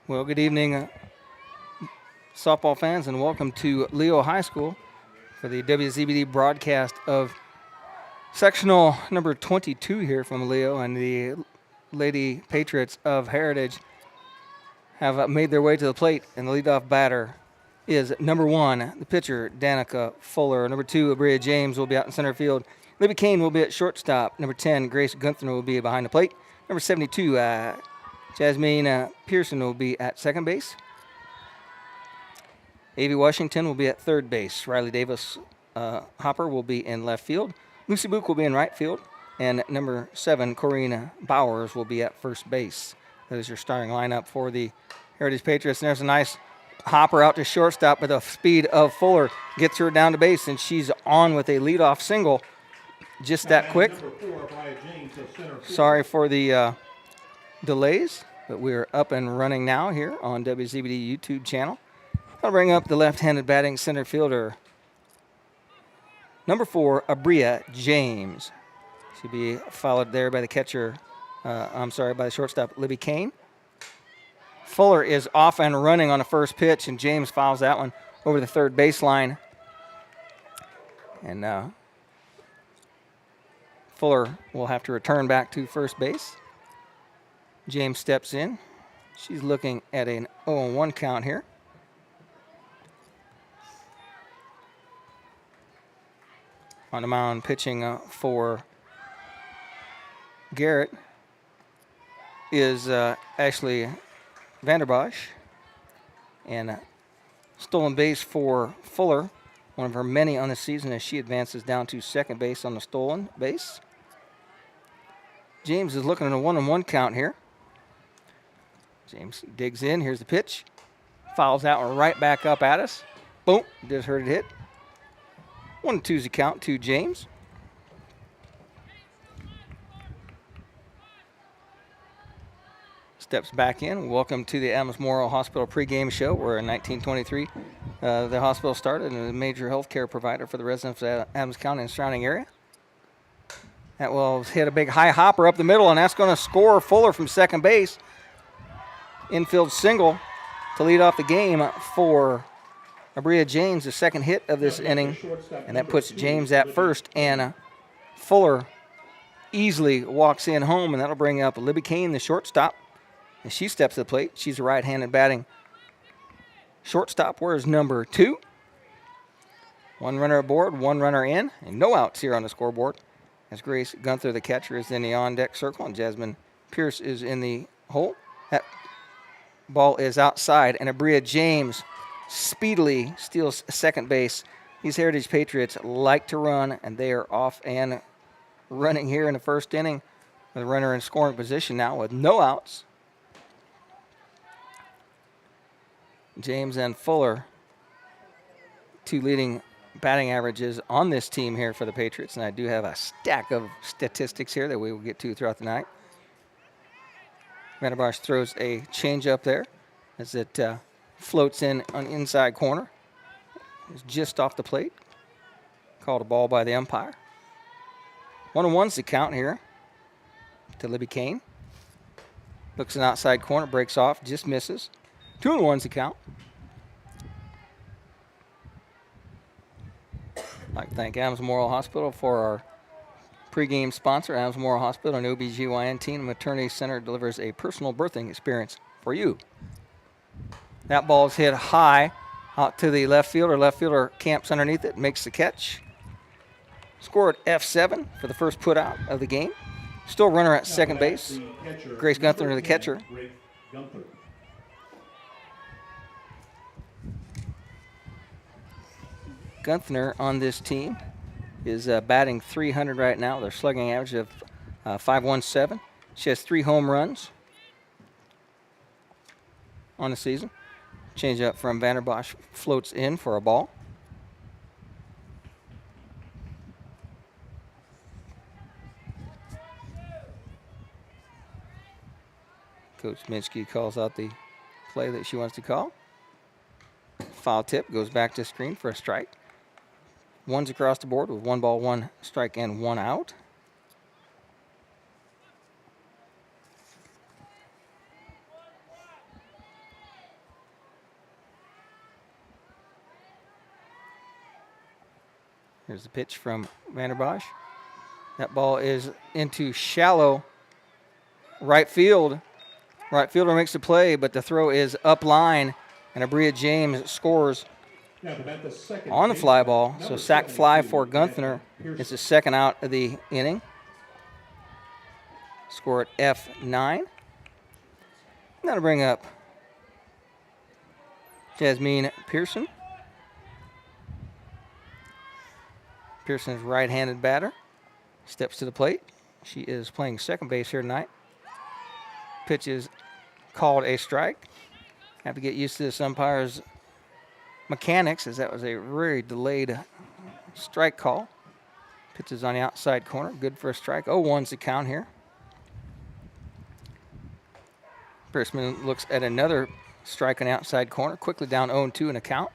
Well, good evening, softball fans, and welcome to Leo High School for the WZBD broadcast of sectional number 22 here from Leo. And the Lady Patriots of Heritage have made their way to the plate, and the leadoff batter is number 1, the pitcher, Danica Fuller. Number 2, Abria James will be out in center field. Libby Kane will be at shortstop. Number 10, Grace Gunther will be behind the plate. Number 72, Jasmine Pearson will be at second base. Avi Washington will be at third base. Riley Davis Hopper will be in left field. Lucy Book will be in right field. And number 7, Corrine Bowers will be at first base. That is your starting lineup for the Heritage Patriots. And there's a nice hopper out to shortstop with the speed of Fuller. Gets her down to base, and she's on with a leadoff single. Just that quick. Sorry for the delays, but we're up and running now here on WZBD YouTube channel. I'll bring up the left-handed batting center fielder, number 4, Abria James. She'll be followed there by the catcher, by the shortstop, Libby Kane. Fuller is off and running on the first pitch, and James fouls that one over the third baseline. And Fuller will have to return back to first base. James steps in. She's looking at an 0-1 count here. On the mound pitching for Garrett is Ashley Vanderbosch. And stolen base for Fuller, one of her many on the season as she advances down to second base on the stolen base. James is looking at a 1-1 count here. James digs in. Here's the pitch. Fouls that one right back up at us. Boom. Just heard it hit. 1-2's the count to James. Steps back in. Welcome to the Adams Memorial Hospital pregame show, where in 1923 the hospital started and a major healthcare provider for the residents of Adams County and surrounding area. That will hit a big high hopper up the middle, and that's going to score Fuller from second base. Infield single to lead off the game for Abria James, the second hit of this inning, and that puts James at first, and Fuller easily walks in home, and that'll bring up Libby Kane, the shortstop, and she steps to the plate. She's a right-handed batting shortstop. Where's number 2? One runner aboard, one runner in, and no outs here on the scoreboard as Grace Gunther, the catcher, is in the on-deck circle, and Jasmine Pierce is in the hole. That ball is outside, and Abria James speedily steals second base. These Heritage Patriots like to run, and they are off and running here in the first inning with a runner in scoring position now with no outs. James and Fuller, 2 leading batting averages on this team here for the Patriots, and I do have a stack of statistics here that we will get to throughout the night. Vanderbosch throws a changeup there as it floats in on the inside corner. It's just off the plate. Called a ball by the umpire. 1-1's the count here to Libby Kane. Looks an outside corner, breaks off, just misses. 2-1's the count. I'd like to thank Adams Memorial Hospital for our pregame sponsor. Adams Memorial Hospital, an OBGYN team and maternity center, delivers a personal birthing experience for you. That ball is hit high out to the left fielder. Left fielder camps underneath it, makes the catch. Scored F7 for the first put out of the game. Still runner at second base. Grace Gunther, the catcher. Gunther on this team is batting .300 right now. Their slugging average of .517. She has 3 home runs on the season. Change up from Vanderbosch floats in for a ball. Coach Minsky calls out the play that she wants to call. Foul tip goes back to screen for a strike. One's across the board with 1 ball, 1 strike, and 1 out. Here's the pitch from Vanderbosch. That ball is into shallow right field. Right fielder makes the play, but the throw is up line, and Abria James scores on the fly ball. So sac fly for Gunther. It's the second out of the inning. Score at F9. Now to bring up Jasmine Pearson. Pearson's right-handed batter. Steps to the plate. She is playing second base here tonight. Pitch is called a strike. Have to get used to this umpire's mechanics, as that was a very delayed strike call. Pitch is on the outside corner. Good for a strike. 0-1's the count here. Pearson looks at another strike on the outside corner. Quickly down 0-2 in a count.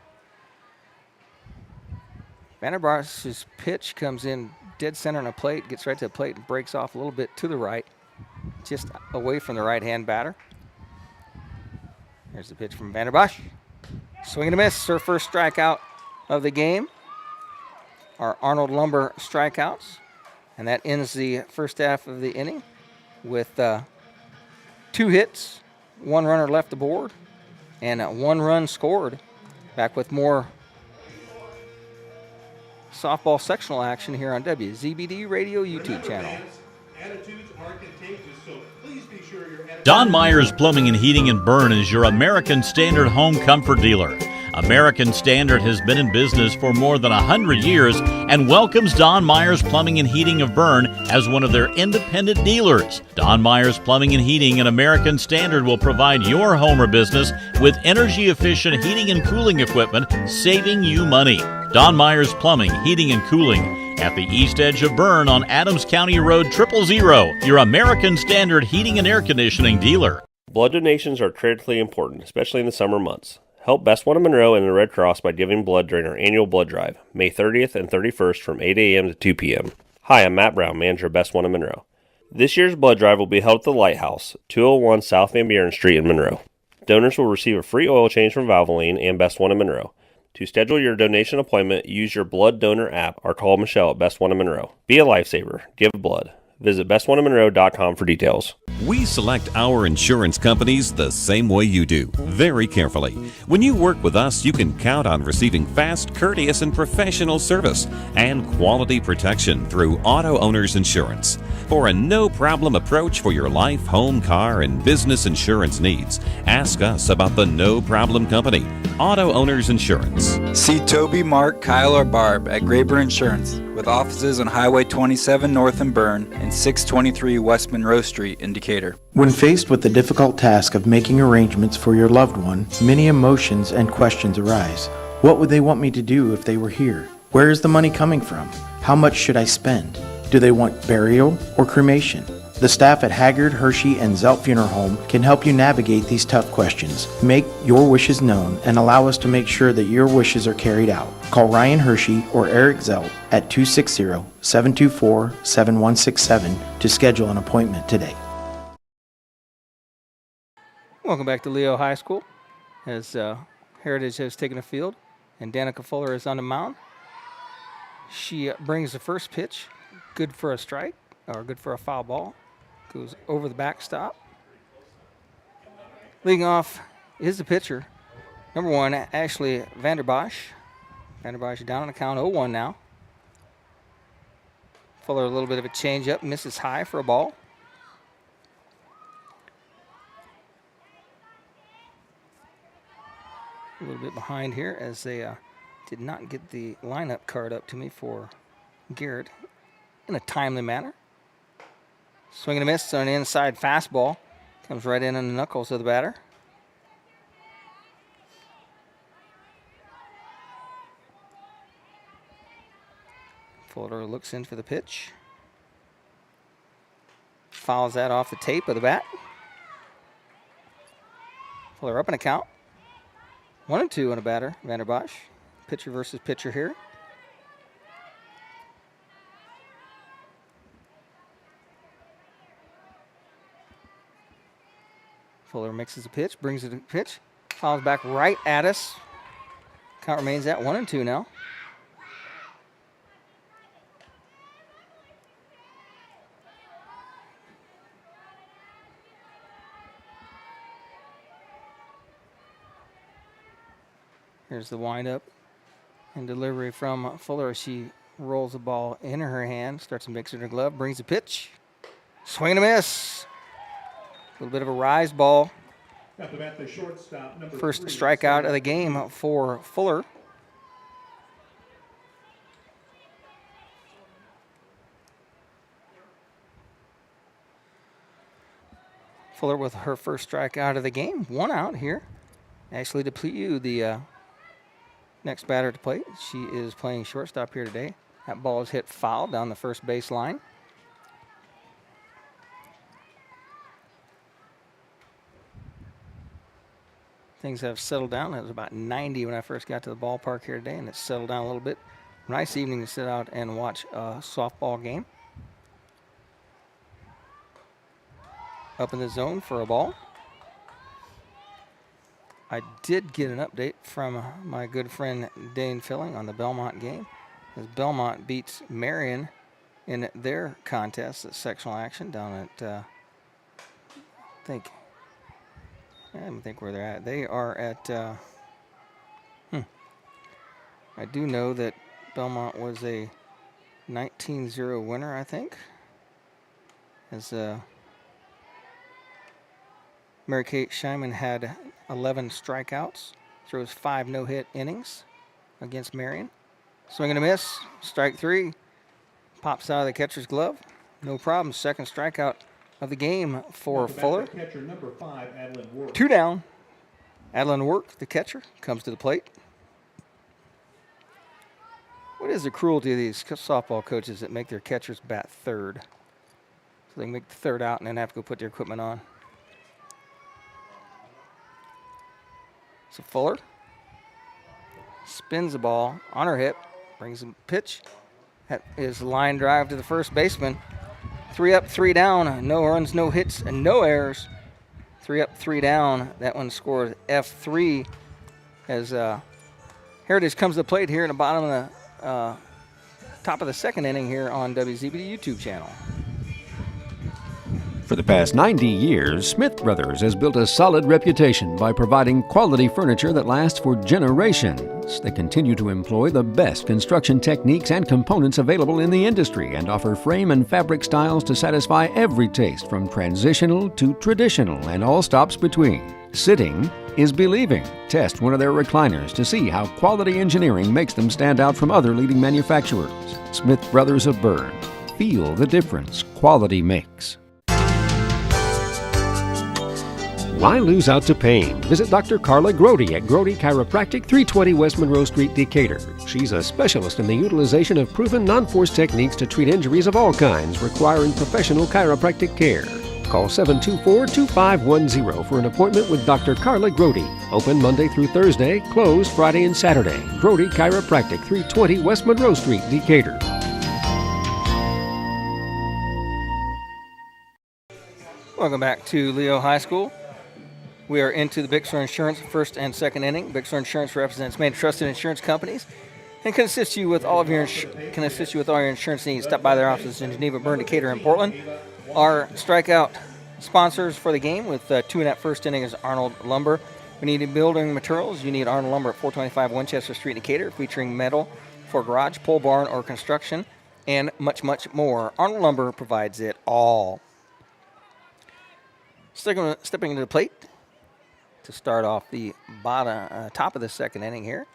Vanderbosch's pitch comes in dead center on a plate, gets right to the plate and breaks off a little bit to the right, just away from the right-hand batter. Here's the pitch from Vanderbosch. Swing and a miss, her first strikeout of the game. Our Arnold Lumber strikeouts. And that ends the first half of the inning with 2 hits, 1 runner left aboard, and 1 run scored. Back with more softball sectional action here on WZBD Radio YouTube channel. Don Myers Plumbing and Heating in Bern is your American Standard home comfort dealer. American Standard has been in business for more than 100 years and welcomes Don Myers Plumbing and Heating of Bern as one of their independent dealers. Don Myers Plumbing and Heating and American Standard will provide your home or business with energy-efficient heating and cooling equipment, saving you money. Don Myers Plumbing, Heating and Cooling at the east edge of Bern on Adams County Road 000, your American Standard heating and air conditioning dealer. Blood donations are critically important, especially in the summer months. Help Best One of Monroe and the Red Cross by giving blood during our annual blood drive, May 30th and 31st from 8 a.m. to 2 p.m. Hi, I'm Matt Brown, manager of Best One of Monroe. This year's blood drive will be held at the Lighthouse, 201 South Van Buren Street in Monroe. Donors will receive a free oil change from Valvoline and Best One of Monroe. To schedule your donation appointment, use your blood donor app or call Michelle at Best One of Monroe. Be a lifesaver. Give blood. Visit bestoneofmonroe.com for details. We select our insurance companies the same way you do, very carefully. When you work with us, you can count on receiving fast, courteous, and professional service and quality protection through Auto Owners Insurance. For a no-problem approach for your life, home, car, and business insurance needs, ask us about the No Problem Company, Auto Owners Insurance. See Toby, Mark, Kyle, or Barb at Graber Insurance, with offices on Highway 27 North in Bern and 623 West Monroe Street in Decatur. When faced with the difficult task of making arrangements for your loved one, many emotions and questions arise. What would they want me to do if they were here? Where is the money coming from? How much should I spend? Do they want burial or cremation? The staff at Haggard, Hershey, and Zelt Funeral Home can help you navigate these tough questions. Make your wishes known and allow us to make sure that your wishes are carried out. Call Ryan Hershey or Eric Zelt at 260-724-7167 to schedule an appointment today. Welcome back to Leo High School as Heritage has taken the field and Danica Fuller is on the mound. She brings the first pitch, good for a strike or good for a foul ball. Goes over the backstop. Leading off is the pitcher, number 1, Ashley Vanderbosch. Vanderbosch down on the count, 0-1 now. Fuller a little bit of a changeup, misses high for a ball. A little bit behind here as they did not get the lineup card up to me for Garrett in a timely manner. Swing and a miss on an inside fastball. Comes right in on the knuckles of the batter. Fuller looks in for the pitch. Fouls that off the tape of the bat. Fuller up in a count. 1-2 on a batter, Vanderbosch. Pitcher versus pitcher here. Fuller mixes a pitch, brings it a pitch, fouls back right at us. Count remains at 1-2 now. Here's the windup and delivery from Fuller. She rolls the ball in her hand, starts to mix it in her glove, brings the pitch. Swing and a miss. A little bit of a rise ball. The shortstop, number First 3, strikeout of the game for Fuller. Fuller with her first strikeout of the game. 1 out here. Ashley DePlieu, the next batter at the plate. She is playing shortstop here today. That ball is hit foul down the first base line. Things have settled down. It was about 90 when I first got to the ballpark here today, and it's settled down a little bit. Nice evening to sit out and watch a softball game. Up in the zone for a ball. I did get an update from my good friend Dane Filling on the Belmont game, as Belmont beats Marion in their contest at sectional action down at, I don't think where they're at. They are at, I do know that Belmont was a 19-0 winner, I think, as Mary Kate Scheinman had 11 strikeouts, throws 5 no-hit innings against Marion. Swing and a miss, strike 3. Pops out of the catcher's glove. No problem. Second strikeout of the game for Fuller. Catcher number 5, Adeline Work. 2 down. Adeline Work, the catcher, comes to the plate. What is the cruelty of these softball coaches that make their catchers bat third? So they can make the third out and then have to go put their equipment on. So Fuller spins the ball on her hip, brings a pitch. That is a line drive to the first baseman. 3 up, 3 down. No runs, no hits, and no errors. 3 up, 3 down. That one scored F3 as Heritage comes to the plate here in the bottom of the top of the second inning here on WZBD YouTube channel. For the past 90 years, Smith Brothers has built a solid reputation by providing quality furniture that lasts for generations. They continue to employ the best construction techniques and components available in the industry and offer frame and fabric styles to satisfy every taste from transitional to traditional and all stops between. Sitting is believing. Test one of their recliners to see how quality engineering makes them stand out from other leading manufacturers. Smith Brothers of Bern. Feel the difference quality makes. Why lose out to pain? Visit Dr. Carla Grody at Grody Chiropractic, 320 West Monroe Street, Decatur. She's a specialist in the utilization of proven non-force techniques to treat injuries of all kinds requiring professional chiropractic care. Call 724-2510 for an appointment with Dr. Carla Grody. Open Monday through Thursday, closed Friday and Saturday. Grody Chiropractic, 320 West Monroe Street, Decatur. Welcome back to Leo High School. We are into the Bixler Insurance first and second inning. Bixler Insurance represents many trusted insurance companies and can assist you with all your insurance needs. Stop by their offices in Geneva, Bern, Decatur, and Portland. Our strikeout sponsors for the game with 2 in that first inning is Arnold Lumber. We need building materials. You need Arnold Lumber at 425 Winchester Street, Decatur, featuring metal for garage, pole barn, or construction, and much, much more. Arnold Lumber provides it all. Stepping into the plate to start off the top of the second inning here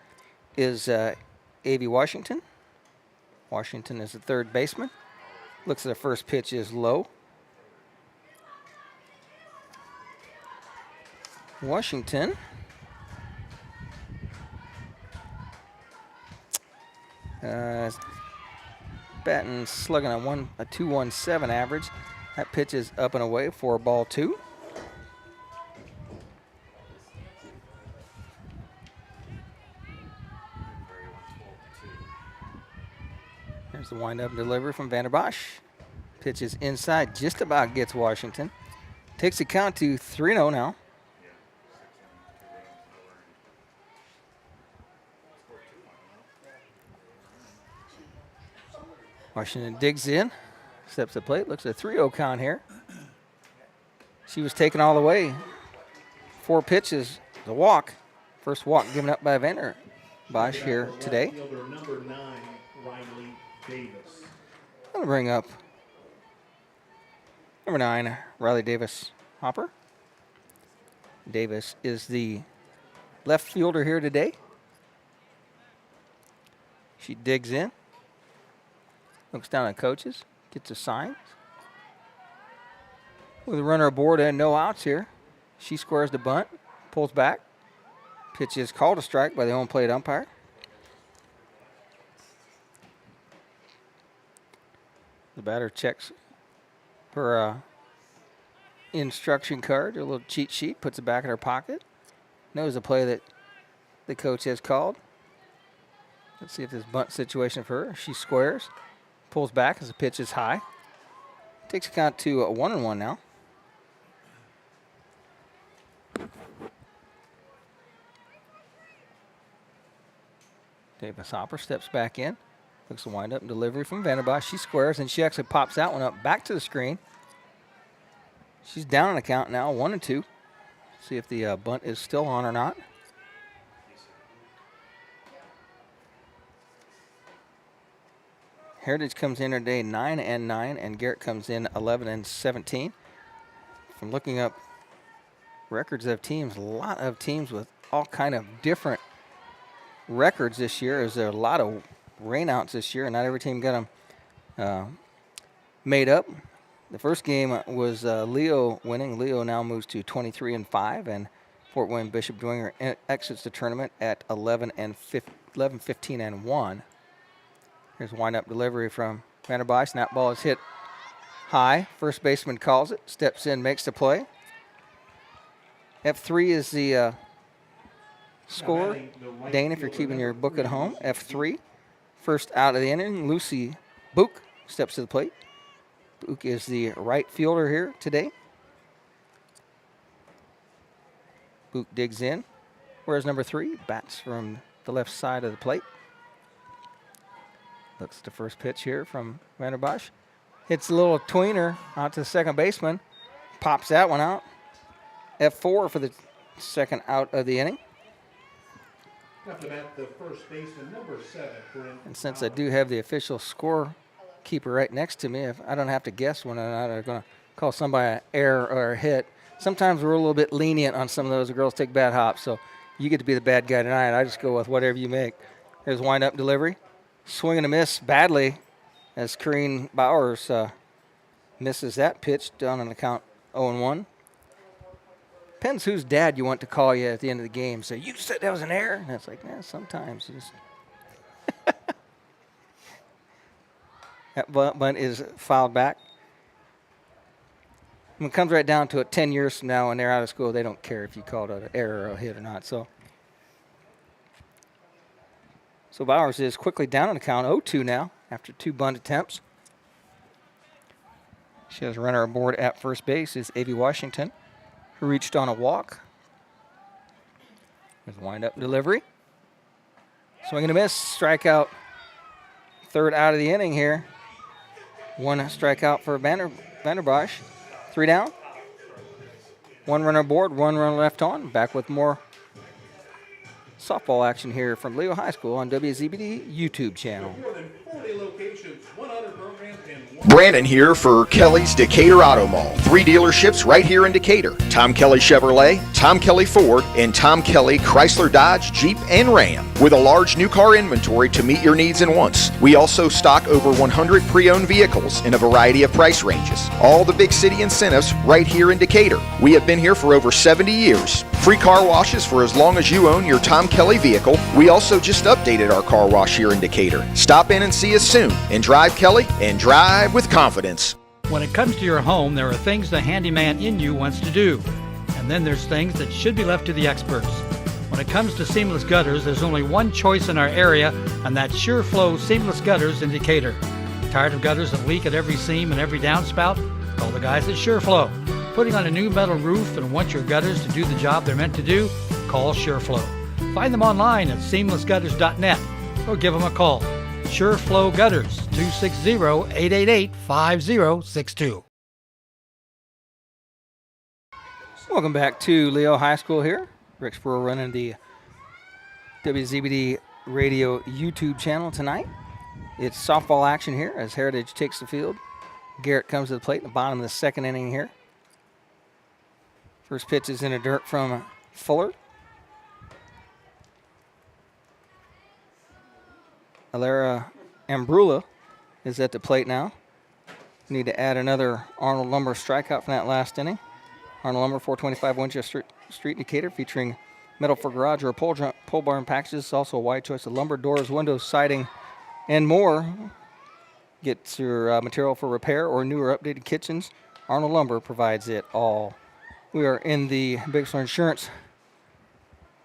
is A.V. Washington. Washington is the third baseman. Looks like the first pitch is low. Washington batting, slugging a 2.17 average. That pitch is up and away for ball 2. There's the wind-up delivery from Vanderbosch. Pitch is inside, just about gets Washington. Takes the count to 3-0 now. Washington digs in, steps to the plate, looks at a 3-0 count here. She was taken all the way. 4 pitches, the walk, First walk given up by Vander Bosch here today. Fielder number 9, Riley Davis. I'm going to bring up number 9, Riley Davis Hopper. Davis is the left fielder here today. She digs in, looks down at coaches, gets a sign. With a runner aboard and no outs here, she squares the bunt, pulls back. Pitch is called a strike by the home plate umpire. The batter checks her instruction card, her little cheat sheet, puts it back in her pocket. Knows the play that the coach has called. Let's see if this bunt situation for her. She squares, pulls back as the pitch is high. Takes a count to 1-1 now. Davis Hopper steps back in. Looks to wind up and delivery from Vanderbosch. She squares and she actually pops that one up back to the screen. She's down on the count now, 1-2. See if the bunt is still on or not. Heritage comes in today 9-9, and Garrett comes in 11-17. From looking up records of teams, a lot of teams with all kind of different records this year. There's a lot of rainouts this year, and not every team got them made up. The first game was Leo winning. Leo now moves to 23-5, and Fort Wayne Bishop Dwenger exits the tournament at 11-15-1. Here's a wind-up delivery from Vanderbosch. That ball is hit high. First baseman calls it, steps in, makes the play. F3 is the score. Dane, if you're keeping your book at home, F3. First out of the inning, Lucy Book steps to the plate. Book is the right fielder here today. Book digs in. Whereas number 3 bats from the left side of the plate. Looks at the first pitch here from Vanderbosch. Hits a little tweener out to the second baseman. Pops that one out. F4 for the second out of the inning. Up to bat, the first baseman, number 7, Brent. And since I do have the official scorekeeper right next to me, if I don't have to guess when or not I'm going to call somebody an error or a hit. Sometimes we're a little bit lenient on some of those. The girls take bad hops, so you get to be the bad guy tonight. I just go with whatever you make. Here's a wind-up delivery. Swing and a miss badly as Corrine Bowers misses that pitch down on the count 0-1. Depends whose dad you want to call you at the end of the game. So you said that was an error? And it's like, sometimes. You just that bunt is fouled back. When it comes right down to it, 10 years from now when they're out of school, they don't care if you called it an error or a hit or not. So Bowers is quickly down on the count, 0-2 now, after 2 bunt attempts. She has a runner aboard at first base is Avie Washington, who reached on a walk. There's a wind-up delivery. Swing and a miss, strikeout. Third out of the inning here. 1 strikeout for Vanderbosch. 3 down. 1 runner aboard, 1 runner left on. Back with more softball action here from Leo High School on WZBD YouTube channel. More than 40 locations, 100 programs, and Brandon here for Kelly's Decatur Auto Mall. 3 dealerships right here in Decatur. Tom Kelly Chevrolet, Tom Kelly Ford, and Tom Kelly Chrysler Dodge, Jeep, and Ram. With a large new car inventory to meet your needs and wants. We also stock over 100 pre-owned vehicles in a variety of price ranges. All the big city incentives right here in Decatur. We have been here for over 70 years. Free car washes for as long as you own your Tom Kelly vehicle. We also just updated our car wash here in Decatur. Stop in and see us soon. And drive Kelly and drive with confidence. When it comes to your home, there are things the handyman in you wants to do. And then there's things that should be left to the experts. When it comes to seamless gutters, there's only one choice in our area, and that's SureFlow Seamless Gutters in Decatur. Tired of gutters that leak at every seam and every downspout? Call the guys at SureFlow. Putting on a new metal roof and want your gutters to do the job they're meant to do? Call SureFlow. Find them online at seamlessgutters.net or give them a call. SureFlow Gutters, 260-888-5062. Welcome back to Leo High School here. Rick Brewer running the WZBD Radio YouTube channel tonight. It's softball action here as Heritage takes the field. Garrett comes to the plate in the bottom of the second inning here. First pitch is in the dirt from Fuller. Alara Ambrula is at the plate now. Need to add another Arnold Lumber strikeout from that last inning. Arnold Lumber, 425 Winchester Street, Decatur, featuring metal for garage or pole barn packages. Also a wide choice of lumber, doors, windows, siding, and more. Get your material for repair or new or updated kitchens. Arnold Lumber provides it all. We are in the Bixler Insurance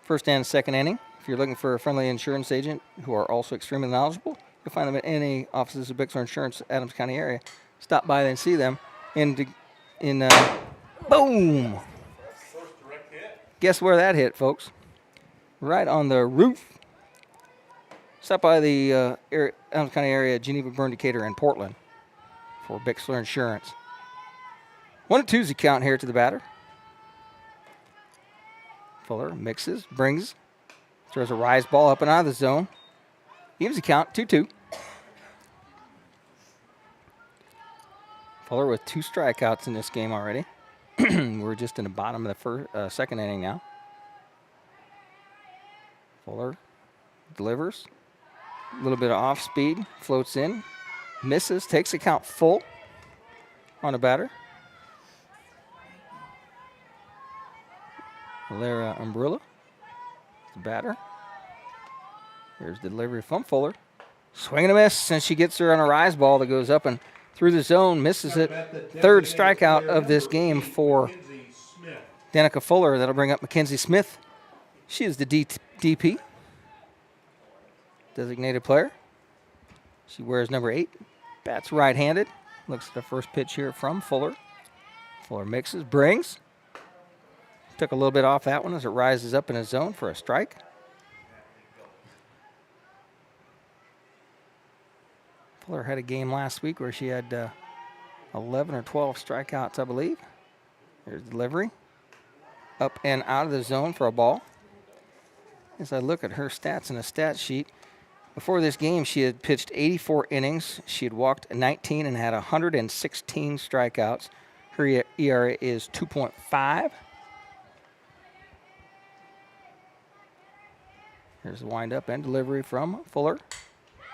first and second inning. If you're looking for a friendly insurance agent who are also extremely knowledgeable, you'll find them at any offices of Bixler Insurance, Adams County area. Stop by and see them. Boom! Guess where that hit, folks? Right on the roof. Stop by the Adams County area, Geneva, Bern, Decatur, and Portland for Bixler Insurance. 1-2's the count here to the batter. Fuller mixes, brings, throws a rise ball up and out of the zone. Evens the count, 2-2. Fuller with 2 strikeouts in this game already. We're just in the bottom of the second inning now. Fuller delivers. A little bit of off speed, floats in, misses, takes the count full on a batter. Alara Umbrella, the batter. Here's the delivery from Fuller. Swing and a miss, and she gets her on a rise ball that goes up and through the zone, misses it. Third strikeout of this game for Danica Fuller. That'll bring up Mackenzie Smith. She is the DP, designated player. She wears number 8. Bats right-handed. Looks at the first pitch here from Fuller. Fuller mixes, brings. Took a little bit off that one as it rises up in a zone for a strike. Fuller had a game last week where she had 11 or 12 strikeouts, I believe. There's delivery. Up and out of the zone for a ball. As I look at her stats in the stat sheet, before this game she had pitched 84 innings. She had walked 19 and had 116 strikeouts. Her ERA is 2.5. Here's the windup and delivery from Fuller.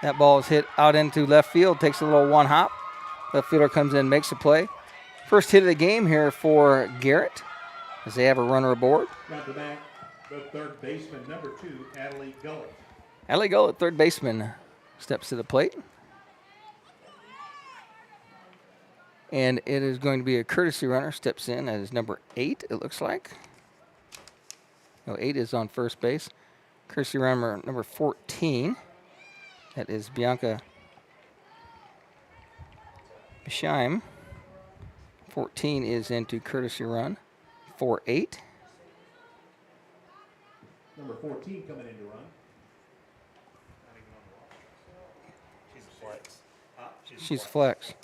That ball is hit out into left field, takes a little one hop. Left fielder comes in, makes a play. First hit of the game here for Garrett as they have a runner aboard. Got the back, the third baseman, number 2, Adelaide Gullett. Adelaide Gullett, third baseman, steps to the plate. And it is going to be a courtesy runner, steps in as number 8, it looks like. No, 8 is on first base. Courtesy runner number 14. That is Bianca Bisheim. 14 is into courtesy run. 4-8. Number 14 coming in to run. She's flex.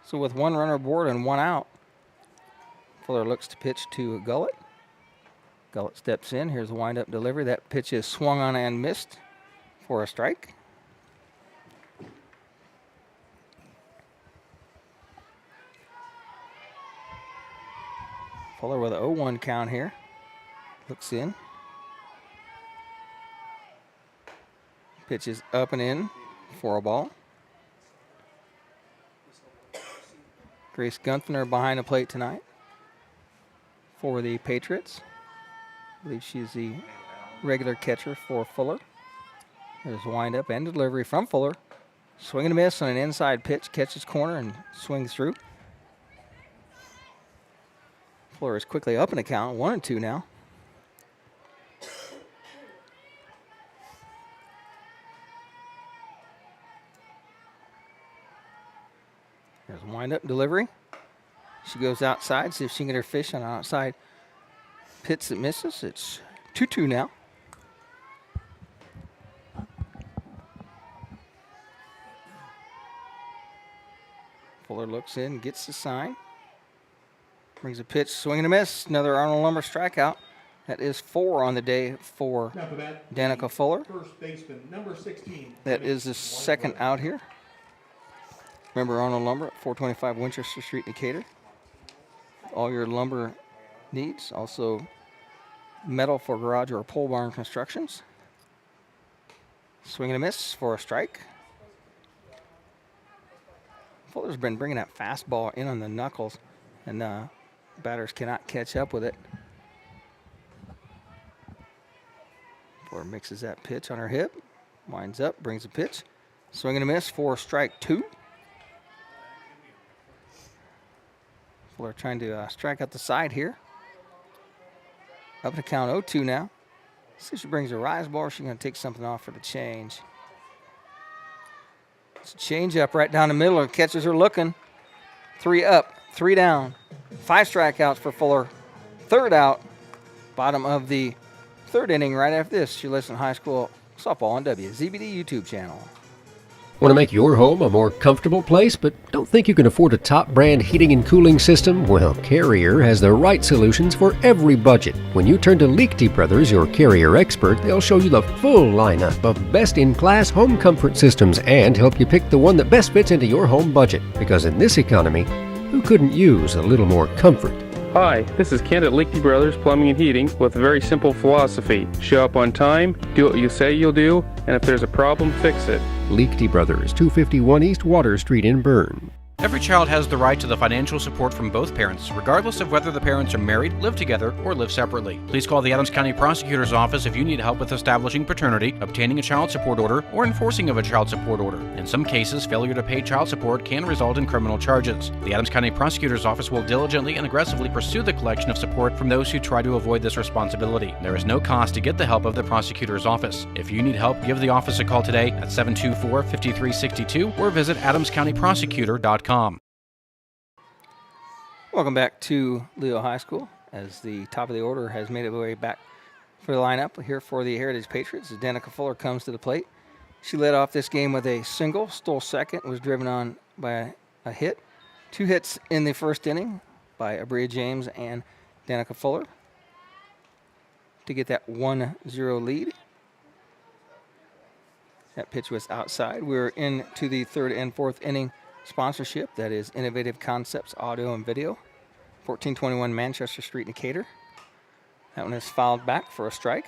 So with one runner aboard and one out, Fuller looks to pitch to Gullett. Gullett steps in. Here's a windup delivery. That pitch is swung on and missed for a strike. Fuller with an 0-1 count here. Looks in. Pitch is up and in for a ball. Grace Gunther behind the plate tonight for the Patriots. I believe she's the regular catcher for Fuller. There's a windup and delivery from Fuller. Swing and a miss on an inside pitch. Catches corner and swings through. Fuller is quickly up in the count. 1-2 now. There's a windup delivery. She goes outside, see if she can get her fish on an outside pitch that misses. It's 2-2 now. Fuller looks in, gets the sign. Brings a pitch, swing and a miss. Another Arnold Lumber strikeout. That is 4 on the day for Danica Fuller. First baseman, number 16. That is the second out here. Remember Arnold Lumber at 425 Winchester Street, Decatur. All your lumber needs. Also metal for garage or pole barn constructions. Swing and a miss for a strike. Fuller's been bringing that fastball in on the knuckles, and batters cannot catch up with it. Fuller mixes that pitch on her hip, winds up, brings a pitch. Swing and a miss for strike 2. Fuller trying to strike out the side here. Up to count 0-2 now. See if she brings a rise ball, or she's going to take something off for the change. It's a change up right down the middle, and catchers are looking. 3 up, 3 down. 5 strikeouts for Fuller. Third out, bottom of the 3rd inning. Right after this, you listen to High School Softball on WZBD YouTube channel. Want to make your home a more comfortable place, but don't think you can afford a top brand heating and cooling system? Well, Carrier has the right solutions for every budget. When you turn to Liechty Brothers, your Carrier expert, they'll show you the full lineup of best-in-class home comfort systems and help you pick the one that best fits into your home budget. Because in this economy, who couldn't use a little more comfort? Hi, this is Kent at Liechty Brothers Plumbing and Heating with a very simple philosophy. Show up on time, do what you say you'll do, and if there's a problem, fix it. Liechty Brothers, 251 East Water Street in Bern. Every child has the right to the financial support from both parents, regardless of whether the parents are married, live together, or live separately. Please call the Adams County Prosecutor's Office if you need help with establishing paternity, obtaining a child support order, or enforcing of a child support order. In some cases, failure to pay child support can result in criminal charges. The Adams County Prosecutor's Office will diligently and aggressively pursue the collection of support from those who try to avoid this responsibility. There is no cost to get the help of the Prosecutor's Office. If you need help, give the office a call today at 724-5362 or visit adamscountyprosecutor.com. Welcome back to Leo High School, as the top of the order has made its way back for the lineup here for the Heritage Patriots. As Danica Fuller comes to the plate. She led off this game with a single, stole second, was driven on by a hit. 2 hits in the first inning by Abria James and Danica Fuller to get that 1-0 lead. That pitch was outside. We're into the 3rd and 4th inning sponsorship. That is Innovative Concepts Audio and Video, 1421 Manchester Street, Decatur. That one is fouled back for a strike.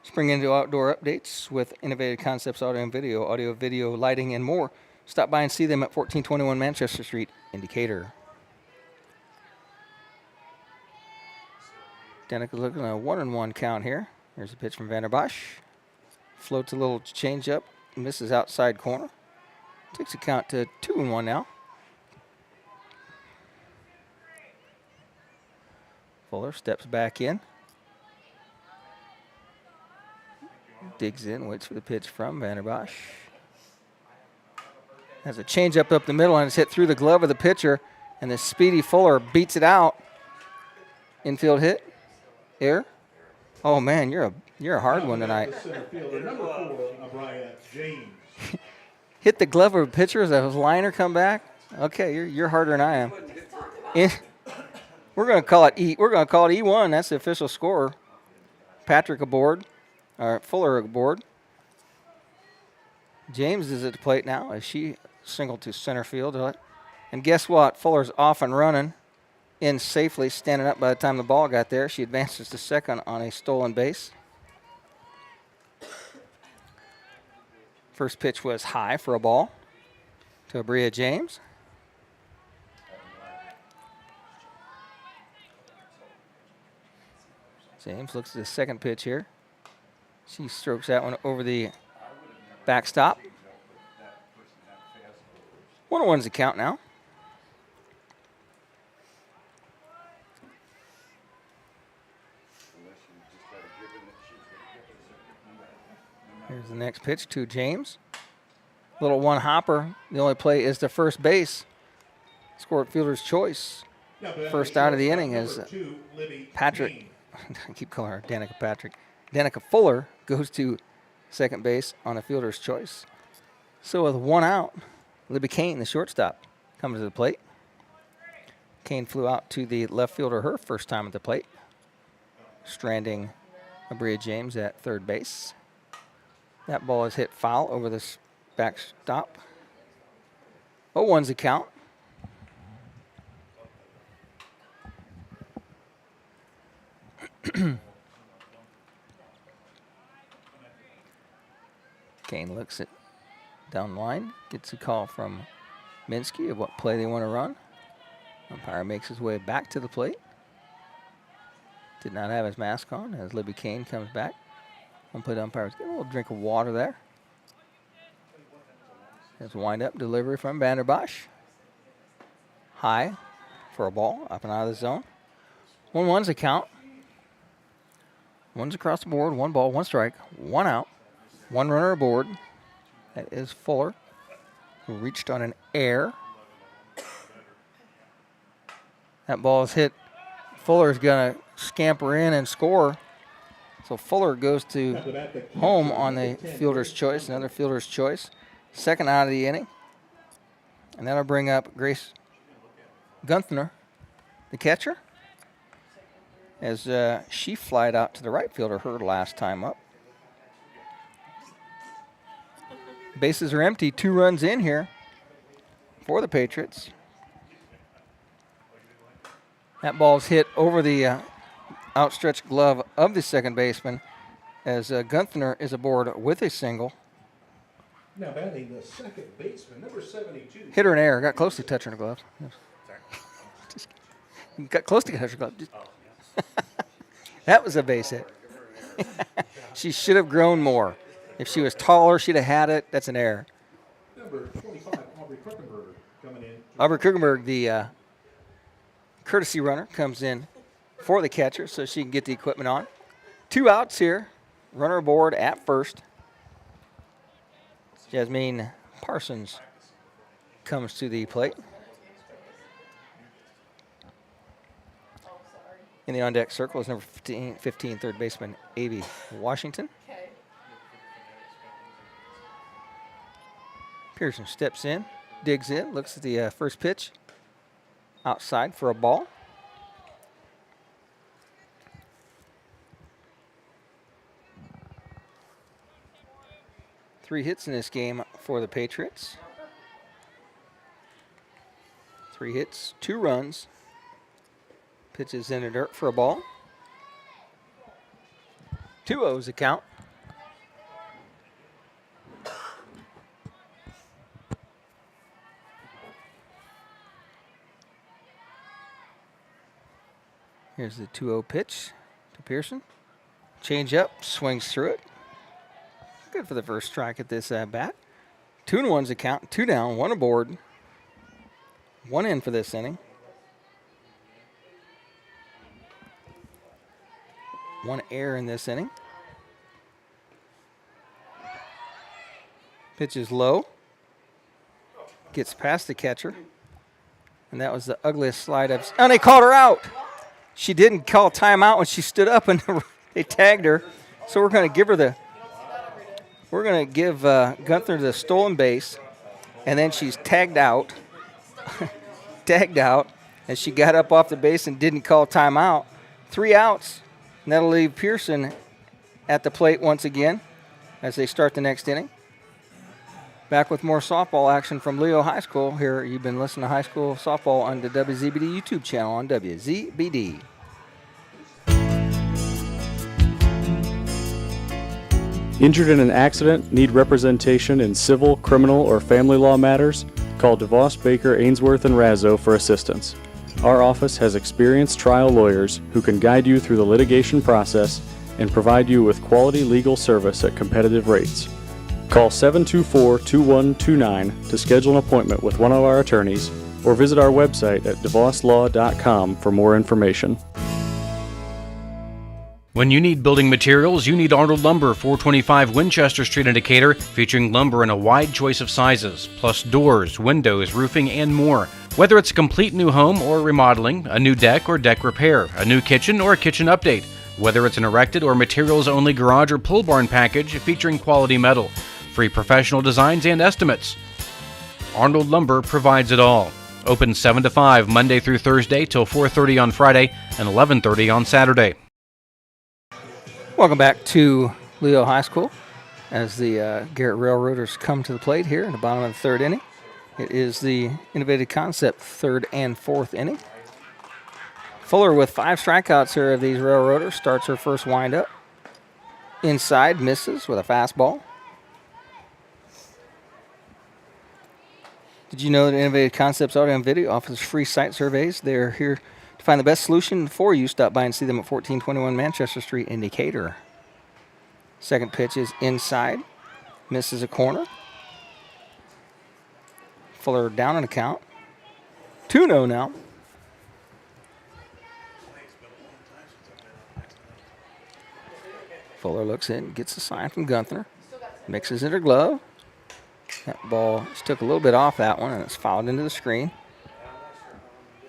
Spring into outdoor updates with Innovative Concepts Audio, video, lighting, and more. Stop by and see them at 1421 Manchester Street in Decatur. Danica looking at a 1-1 count here. Here's a pitch from Vanderbosch. Floats a little change up, misses outside corner. Takes a count to 2-1 now. Fuller steps back in. Digs in, waits for the pitch from Vanderbosch. Has a changeup up the middle, and it's hit through the glove of the pitcher, and the speedy Fuller beats it out. Infield hit. Air. Oh man, you're a hard one tonight. Center fielder, number 4, Abria James. Hit the glove of a pitcher as a liner come back. Okay, you're harder than I am. We're going to call it E1. That's the official score. Patrick aboard, or Fuller aboard. James is at the plate now as she singled to center field. And guess what? Fuller's off and running in safely, standing up by the time the ball got there. She advances to second on a stolen base. First pitch was high for a ball to Abria James. James looks at the second pitch here. She strokes that one over the backstop. 1-1's the count now. Here's the next pitch to James. Little one hopper. The only play is to first base. Scored fielder's choice. First out of the inning is Patrick. I keep calling her Danica Patrick. Danica Fuller goes to second base on a fielder's choice. So with 1 out, Libby Kane, the shortstop, comes to the plate. Kane flew out to the left fielder her first time at the plate, stranding Abria James at third base. That ball is hit foul over this backstop. 0-1's the count. Kane looks at down the line, gets a call from Minsky of what play they want to run. Umpire makes his way back to the plate. Did not have his mask on as Libby Kane comes back. Plate umpires get a little drink of water there. There's a wind-up delivery from Vanderbosch. High for a ball, up and out of the zone. 1-1's the count. One's across the board, 1 ball, 1 strike, 1 out, 1 runner aboard. That is Fuller, who reached on an air. That ball is hit. Fuller's going to scamper in and score. So Fuller goes to home on the fielder's choice, another fielder's choice. Second out of the inning. And that'll bring up Grace Gunther, the catcher, as she flied out to the right fielder her last time up. Bases are empty, 2 runs in here for the Patriots. That ball's hit over the outstretched glove of the second baseman as Gunther is aboard with a single. Now batting the second baseman, number 72. Hit her in air, got close to touching her glove. Got close to touching her glove. That was a base hit. She should have grown more. If she was taller, she'd have had it. That's an error. Number 25, Aubrey Kruckenberger coming in. Aubrey Kruckenberg, the courtesy runner, comes in for the catcher so she can get the equipment on. 2 outs here. Runner aboard at first. Jasmine Parsons comes to the plate. In the on-deck circle is number 15 third baseman, Avie Washington. Pearson steps in, digs in, looks at the first pitch. Outside for a ball. Three hits in this game for the Patriots. 3 hits, 2 runs. Pitches in the dirt for a ball. 2-0's the count. Here's the 2-0 pitch to Pearson. Change up, swings through it. Good for the first strike at this bat. 2-1's the count, 2 down, 1 aboard. 1 in for this inning. 1 error in this inning. Pitch is low. Gets past the catcher. And that was the ugliest slide up. And they called her out. She didn't call timeout when she stood up, and they tagged her. So we're going to give her we're going to give Gunther the stolen base, and then she's tagged out. Tagged out, as she got up off the base and didn't call timeout. 3 outs, and that'll leave Pearson at the plate once again as they start the next inning. Back with more softball action from Leo High School. Here you've been listening to high school softball on the WZBD YouTube channel on WZBD. Injured in an accident, need representation in civil, criminal, or family law matters? Call DeVos, Baker, Ainsworth, and Razzo for assistance. Our office has experienced trial lawyers who can guide you through the litigation process and provide you with quality legal service at competitive rates. Call 724-2129 to schedule an appointment with one of our attorneys or visit our website at devoslaw.com for more information. When you need building materials, you need Arnold Lumber, 425 Winchester Street in Decatur, featuring lumber in a wide choice of sizes, plus doors, windows, roofing, and more. Whether it's a complete new home or remodeling, a new deck or deck repair, a new kitchen or a kitchen update, whether it's an erected or materials-only garage or pull barn package featuring quality metal, free professional designs and estimates. Arnold Lumber provides it all. Open 7 to 5 Monday through Thursday till 4:30 on Friday and 11:30 on Saturday. Welcome back to Leo High School as the Garrett Railroaders come to the plate here in the bottom of the third inning. It is the Innovative Concept third and fourth inning. Fuller with 5 strikeouts here of these Railroaders starts her first windup. Inside, misses with a fastball. Did you know that Innovative Concepts Audio and Video offers free site surveys? They're here to find the best solution for you. Stop by and see them at 1421 Manchester Street in Decatur. Second pitch is inside. Misses a corner. Fuller down an account. 2-0 now. Fuller looks in, gets a sign from Gunther. Mixes in her glove. That ball just took a little bit off that one, and it's fouled into the screen.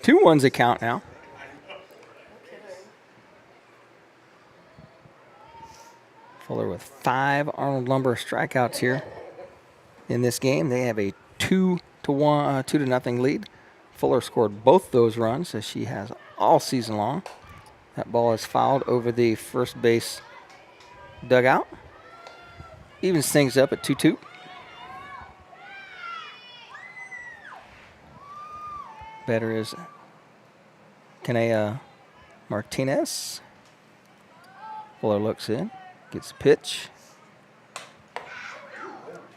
2-1's a count now. Fuller with 5 Arnold Lumber strikeouts here in this game. They have a 2-0 lead. Fuller scored both those runs, as she has all season long. That ball is fouled over the first base dugout. Evens things up at 2-2. Batter is Kanea Martinez. Fuller looks in, gets a pitch.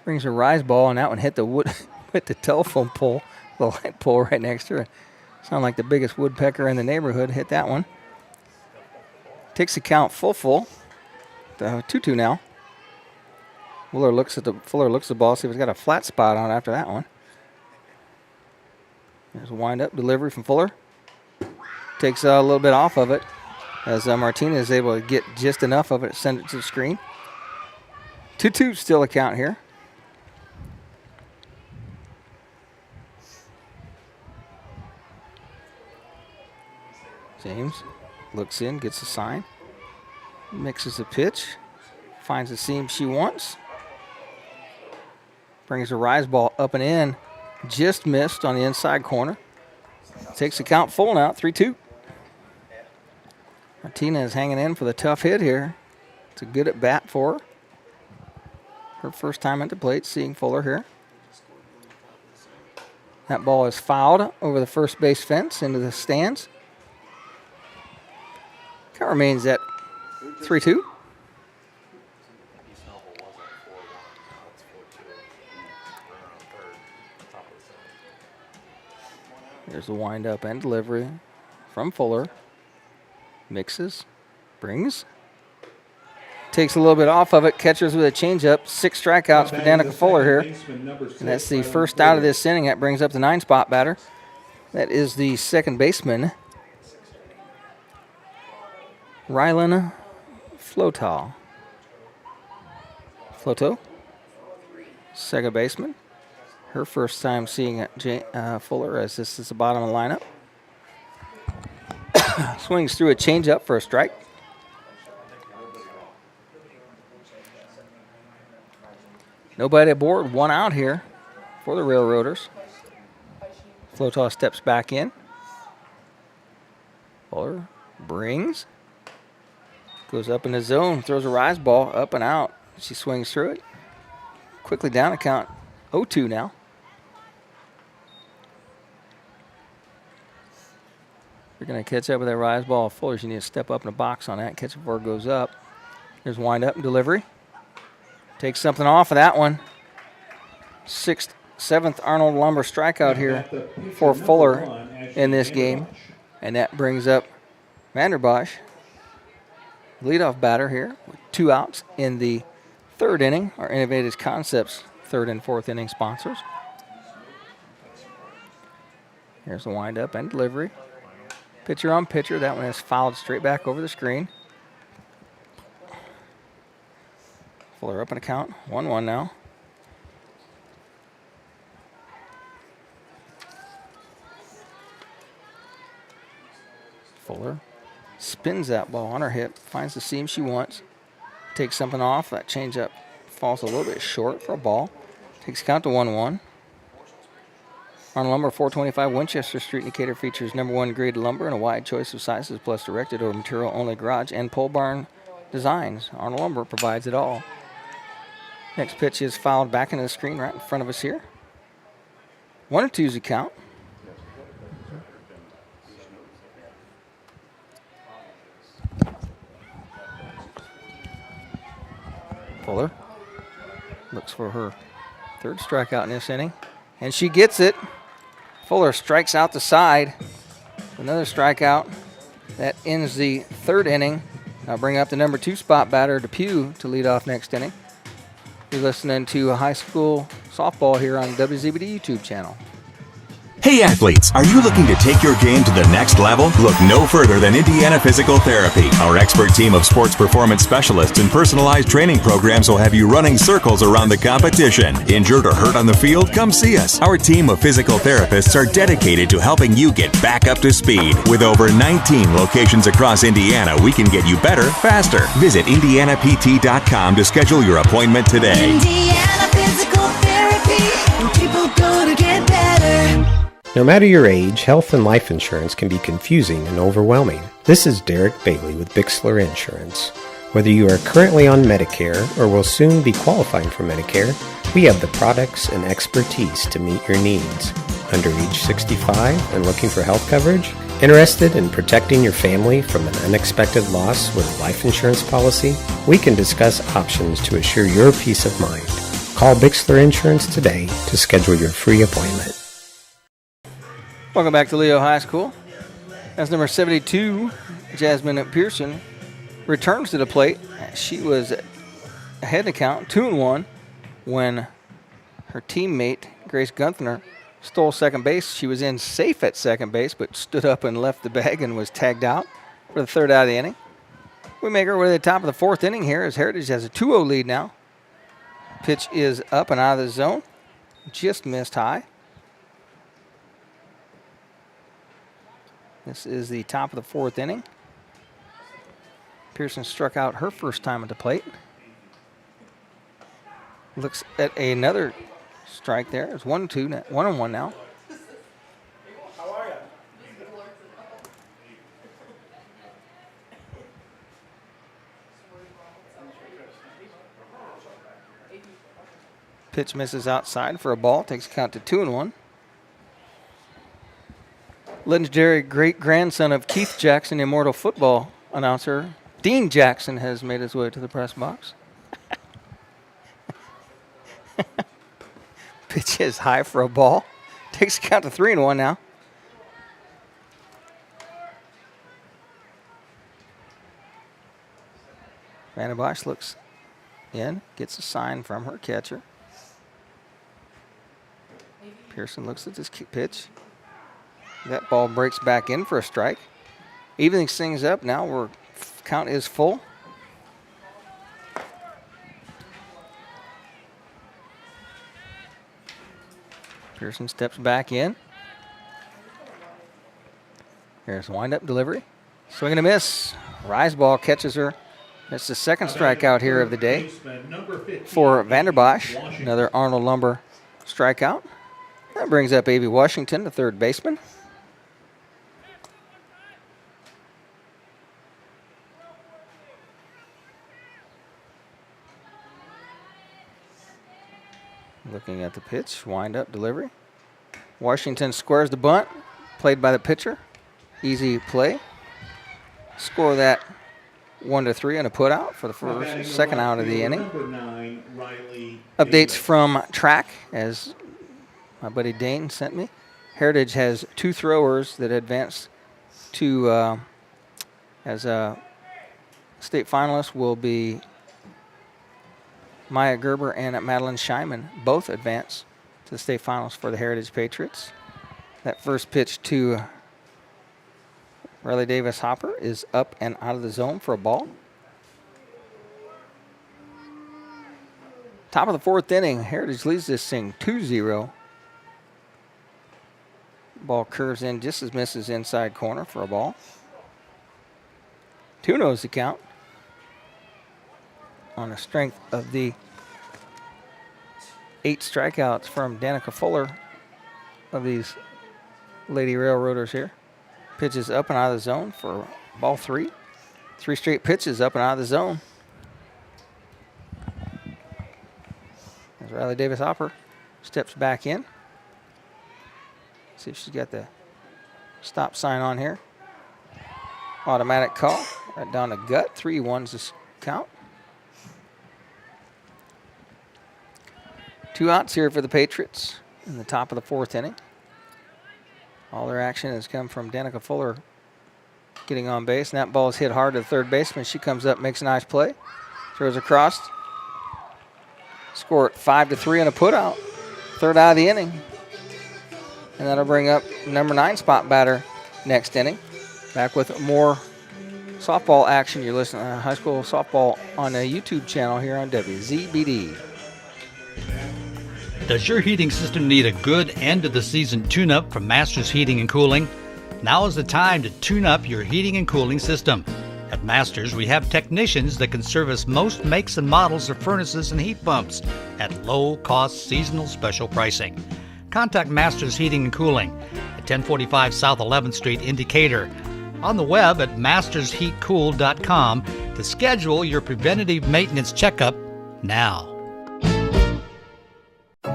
Brings a rise ball, and that one hit the wood, hit the telephone pole, the light pole right next to it. Sound like the biggest woodpecker in the neighborhood hit that one. Takes the count full. 2-2 now. Fuller looks at the ball, see if it's got a flat spot on it after that one. There's a wind-up delivery from Fuller. Takes a little bit off of it as Martinez is able to get just enough of it to send it to the screen. 2-2 still a count here. James looks in, gets a sign. Mixes the pitch. Finds the seam she wants. Brings a rise ball up and in. Just missed on the inside corner. Takes the count full now, 3-2. Martinez hanging in for the tough hit here. It's a good at bat for her. Her first time at the plate, seeing Fuller here. That ball is fouled over the first base fence into the stands. Count remains at 3-2. There's the wind-up and delivery from Fuller. Mixes, brings. Takes a little bit off of it, catches with a changeup. 6 strikeouts for Danica Fuller here. And that's the first out of this inning. That brings up the 9-spot batter. That is the second baseman, Rylan Floto, second baseman. Her first time seeing Fuller, as this is the bottom of the lineup. Swings through a changeup for a strike. Nobody aboard, 1 out here for the Railroaders. Floto steps back in. Fuller brings. Goes up in the zone, throws a rise ball up and out. She swings through it. Quickly down a count, 0-2 now. You're going to catch up with that rise ball. Fuller, you need to step up in the box on that. Catch it before it goes up. Here's wind up and delivery. Takes something off of that one. 7th Arnold Lumber strikeout here for Fuller in this game. And that brings up Vanderbosch, leadoff batter here with 2 outs in the third inning. Our Innovative Concepts third and fourth inning sponsors. Here's the wind up and delivery. Pitcher on pitcher. That one is fouled straight back over the screen. Fuller up in a count. 1-1 now. Fuller spins that ball on her hip. Finds the seam she wants. Takes something off. That changeup falls a little bit short for a ball. Takes count to 1-1. Arnold Lumber, 425 Winchester Street, Decatur features #1 grade lumber and a wide choice of sizes, plus directed or material-only garage and pole barn designs. Arnold Lumber provides it all. Next pitch is fouled back into the screen right in front of us here. 1-2's the count. Fuller looks for her third strikeout in this inning, and she gets it. Fuller strikes out the side. Another strikeout. That ends the third inning. I'll bring up the #2 spot batter, Depew, to lead off next inning. You're listening to high school softball here on WZBD YouTube channel. Hey athletes, are you looking to take your game to the next level? Look no further than Indiana Physical Therapy. Our expert team of sports performance specialists and personalized training programs will have you running circles around the competition. Injured or hurt on the field? Come see us. Our team of physical therapists are dedicated to helping you get back up to speed. With over 19 locations across Indiana, we can get you better, faster. Visit IndianaPT.com to schedule your appointment today. Indiana Physical Therapy, where people go to get better. No matter your age, health and life insurance can be confusing and overwhelming. This is Derek Bailey with Bixler Insurance. Whether you are currently on Medicare or will soon be qualifying for Medicare, we have the products and expertise to meet your needs. Under age 65 and looking for health coverage? Interested in protecting your family from an unexpected loss with a life insurance policy? We can discuss options to assure your peace of mind. Call Bixler Insurance today to schedule your free appointment. Welcome back to Leo High School. As number 72, Jasmine Pearson, returns to the plate. She was ahead in the count, 2-1, when her teammate, Grace Gunther, stole second base. She was in safe at second base, but stood up and left the bag and was tagged out for the third out of the inning. We make our way to the top of the fourth inning here as Heritage has a 2-0 lead now. Pitch is up and out of the zone. Just missed high. This is the top of the fourth inning. Pearson struck out her first time at the plate. Looks at another strike there. It's 1-2, 1-1 now. How are you? Pitch misses outside for a ball. Takes count to 2-1. Legendary great-grandson of Keith Jackson, immortal football announcer, Dean Jackson, has made his way to the press box. Pitch is high for a ball. Takes count to 3-1 now. Vanna Bosch looks in, gets a sign from her catcher. Pearson looks at this pitch. That ball breaks back in for a strike. Evening things up now where count is full. Pearson steps back in. Here's a windup delivery. Swing and a miss. Rise ball catches her. That's the second strikeout here of the day for Vanderbosch. Another Arnold Lumber strikeout. That brings up Avie Washington, the third baseman. Looking at the pitch, wind-up delivery. Washington squares the bunt, played by the pitcher. Easy play. Score that 1-3 and a putout for the second out of the inning. Updates from track, as my buddy Dane sent me. Heritage has 2 throwers that advanced to as a state finalist will be Maya Gerber and Madeline Scheinman, both advance to the state finals for the Heritage Patriots. That first pitch to Riley Davis Hopper is up and out of the zone for a ball. Top of the fourth inning, Heritage leads this thing 2-0. Ball curves in, just as misses inside corner for a ball. 2-0 the count. On the strength of the 8 strikeouts from Danica Fuller of these Lady Railroaders here. Pitches up and out of the zone for ball 3. 3 straight pitches up and out of the zone. As Riley Davis Hopper steps back in. See if she's got the stop sign on here. Automatic call. Right down the gut. 3-1's the count. 2 outs here for the Patriots in the top of the 4th inning. All their action has come from Danica Fuller getting on base, and that ball is hit hard to the third baseman. She comes up, makes a nice play, throws across. Score it 5-3 on a putout. 3rd out of the inning. And that'll bring up number 9 spot batter next inning. Back with more softball action. You're listening to high school softball on a YouTube channel here on WZBD. Does your heating system need a good end-of-the-season tune-up from Masters Heating and Cooling? Now is the time to tune up your heating and cooling system. At Masters, we have technicians that can service most makes and models of furnaces and heat pumps at low-cost seasonal special pricing. Contact Masters Heating and Cooling at 1045 South 11th Street in Decatur. On the web at mastersheatcool.com to schedule your preventative maintenance checkup now.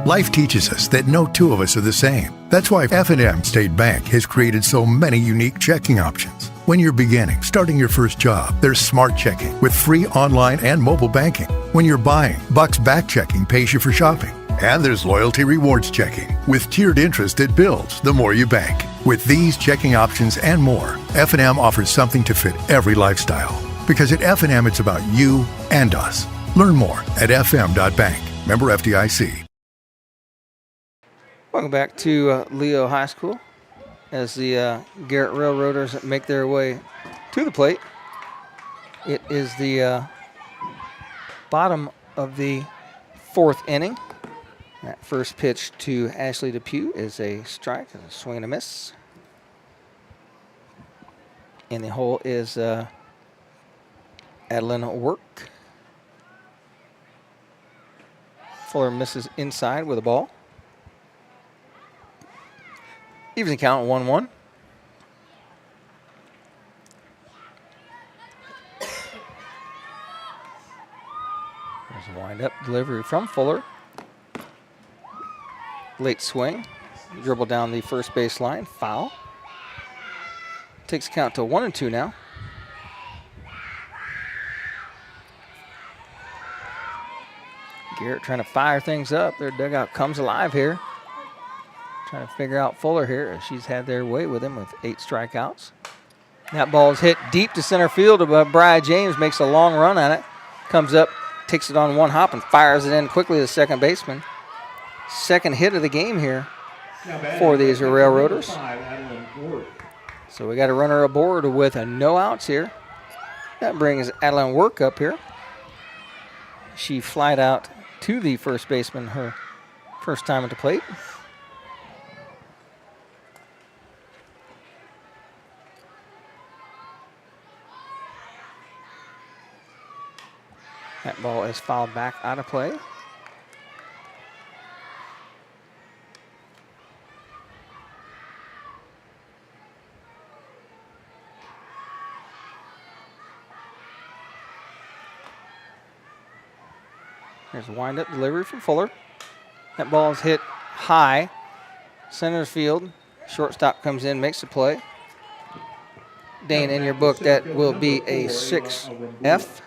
Life teaches us that no two of us are the same. That's why F&M State Bank has created so many unique checking options. When you're starting your first job, there's Smart Checking with free online and mobile banking. When you're buying, Bucks Back Checking pays you for shopping. And there's Loyalty Rewards Checking with tiered interest that builds the more you bank. With these checking options and more, F&M offers something to fit every lifestyle. Because at F&M, it's about you and us. Learn more at fm.bank. Member FDIC. Welcome back to Leo High School as the Garrett Railroaders make their way to the plate. It is the bottom of the 4th inning. That first pitch to Ashley Depew is a strike, a swing and a miss. In the hole is Adeline Work. Fuller misses inside with a ball. Even the count 1-1. There's a wind-up delivery from Fuller. Late swing. Dribble down the first base line. Foul. Takes count to 1-2 now. Garrett trying to fire things up. Their dugout comes alive here. Trying to figure out Fuller here. She's had their way with him with 8 strikeouts. That ball is hit deep to center field. Brian James makes a long run at it. Comes up, takes it on one hop, and fires it in quickly to the second baseman. Second hit of the game here for these Railroaders. So we got a runner aboard with no outs here. That brings Adeline Work up here. She flied out to the first baseman her first time at the plate. That ball is fouled back out of play. There's a wind-up delivery from Fuller. That ball is hit high. Center field. Shortstop comes in, makes the play. Dane, in your book, that will be a 6F.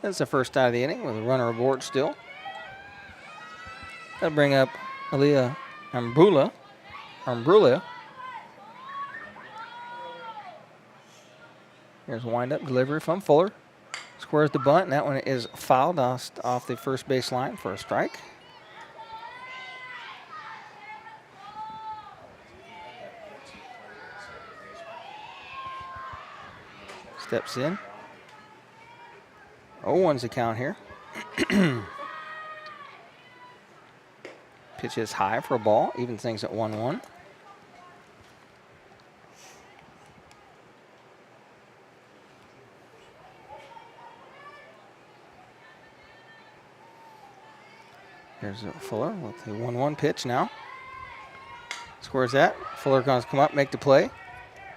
That's the first out of the inning with a runner aboard still. That'll bring up Aaliyah Armbrulia. Here's a wind-up delivery from Fuller. Squares the bunt, and that one is fouled off the first base line for a strike. Steps in. 0-1's the count here. Pitch is high for a ball, even things at 1-1. Here's Fuller with the 1-1 pitch now. Squares that. Fuller going to come up, make the play.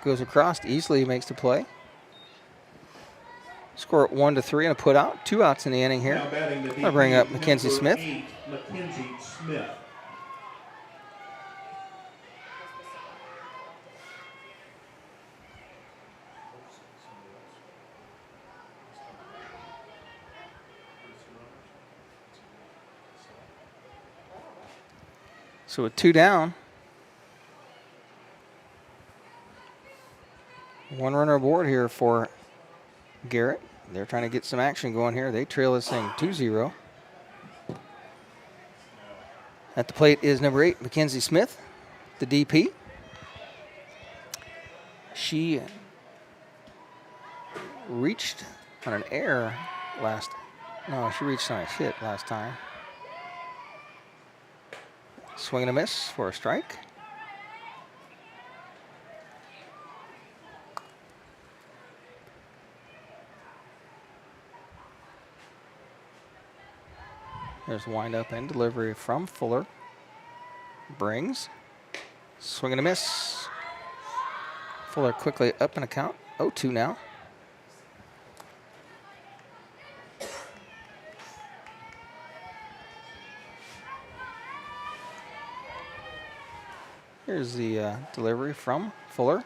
Goes across, easily makes the play. Score it 1-3 and a put out. 2 outs in the inning here. Now batting the I'll bring up DP, Mackenzie number Smith. 8, Mackenzie Smith. So with 2 down, 1 runner aboard here for Garrett. They're trying to get some action going here. They trail this thing 2-0. At the plate is number 8, Mackenzie Smith, the DP. She reached on an error she reached on a hit last time. Swing and a miss for a strike. There's wind up and delivery from Fuller. Brings. Swing and a miss. Fuller quickly up in a count. 0-2 now. Here's the delivery from Fuller.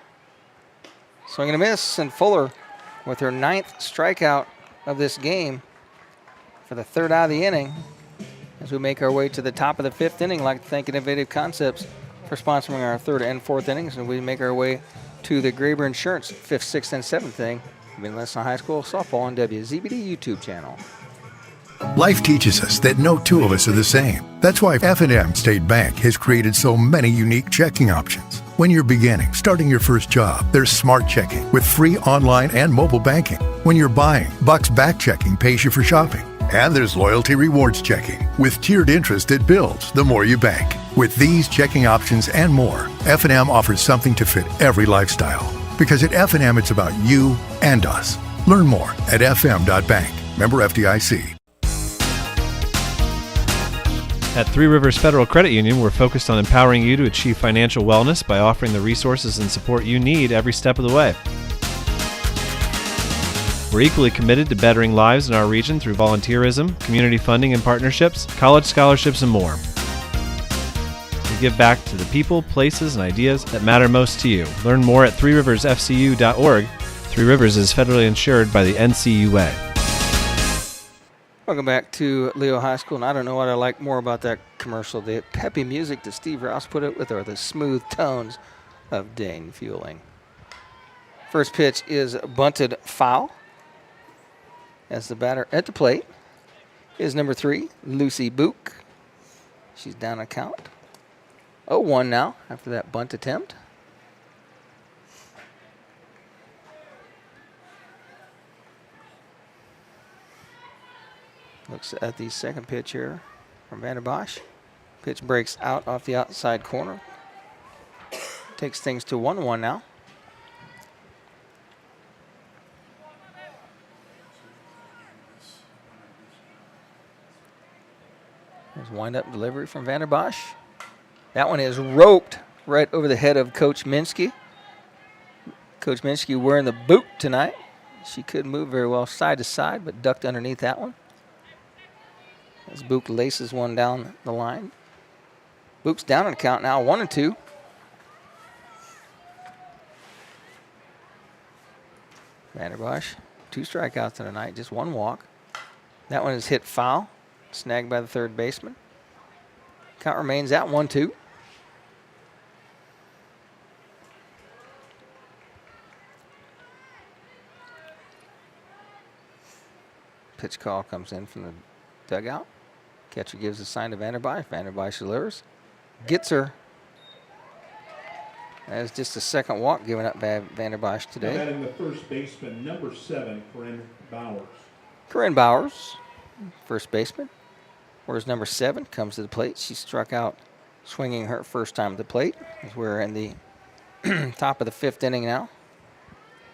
Swing and a miss, and Fuller with her 9th strikeout of this game for the 3rd out of the inning. As we make our way to the top of the 5th inning, I'd like to thank Innovative Concepts for sponsoring our 3rd and 4th innings, and we make our way to the Graber Insurance 5th, 6th, and 7th inning. Midland High School softball on WZBD YouTube channel. Life teaches us that no two of us are the same. That's why F&M State Bank has created so many unique checking options. When you're starting your first job, there's Smart Checking with free online and mobile banking. When you're buying, Bucks Back Checking pays you for shopping. And there's Loyalty Rewards Checking with tiered interest that builds the more you bank. With these checking options and more, F&M offers something to fit every lifestyle. Because at F&M, it's about you and us. Learn more at fm.bank. Member FDIC. At Three Rivers Federal Credit Union, we're focused on empowering you to achieve financial wellness by offering the resources and support you need every step of the way. We're equally committed to bettering lives in our region through volunteerism, community funding and partnerships, college scholarships, and more. We give back to the people, places, and ideas that matter most to you. Learn more at threeriversfcu.org. Three Rivers is federally insured by the NCUA. Welcome back to Leo High School, and I don't know what I like more about that commercial, the peppy music that Steve Rouse put it with, or the smooth tones of Dane Fueling. First pitch is bunted foul. As the batter at the plate is number 3, Lucy Book. She's down a count. 0-1 now after that bunt attempt. Looks at the second pitch here from Vanderbosch. Pitch breaks out off the outside corner. Takes things to 1-1 now. There's wind-up delivery from Vanderbosch. That one is roped right over the head of Coach Minsky. Coach Minsky wearing the boot tonight. She couldn't move very well side to side, but ducked underneath that one. As Book laces one down the line. Book's down on the count now, 1-2. Vanderbosch, 2 strikeouts tonight, just 1 walk. That one is hit foul, snagged by the third baseman. Count remains at 1-2. Pitch call comes in from the dugout. Catcher gives a sign to Vanderbosch. Vanderbosch delivers. Gets her. That is just a second walk given up by Vanderbosch today. Now batting the first baseman, number 7, Corinne Bowers. Corinne Bowers, first baseman. Whereas number 7 comes to the plate. She struck out swinging her first time at the plate. As we're in the top of the 5th inning now.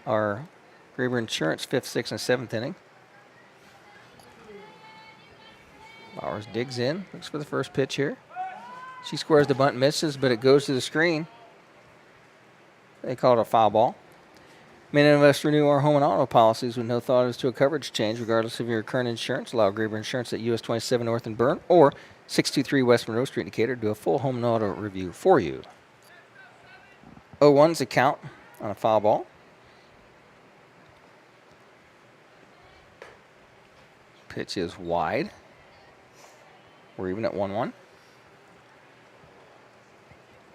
Our Graber Insurance 5th, 6th, and 7th inning. Bowers digs in, looks for the first pitch here. She squares the bunt, misses, but it goes to the screen. They call it a foul ball. Many of us renew our home and auto policies with no thought as to a coverage change, regardless of your current insurance. Allow Graber Insurance at US 27 North and Byrne or 623 West Monroe Street in Decatur to do a full home and auto review for you. 0-1's a count on a foul ball. Pitch is wide. We're even at 1-1.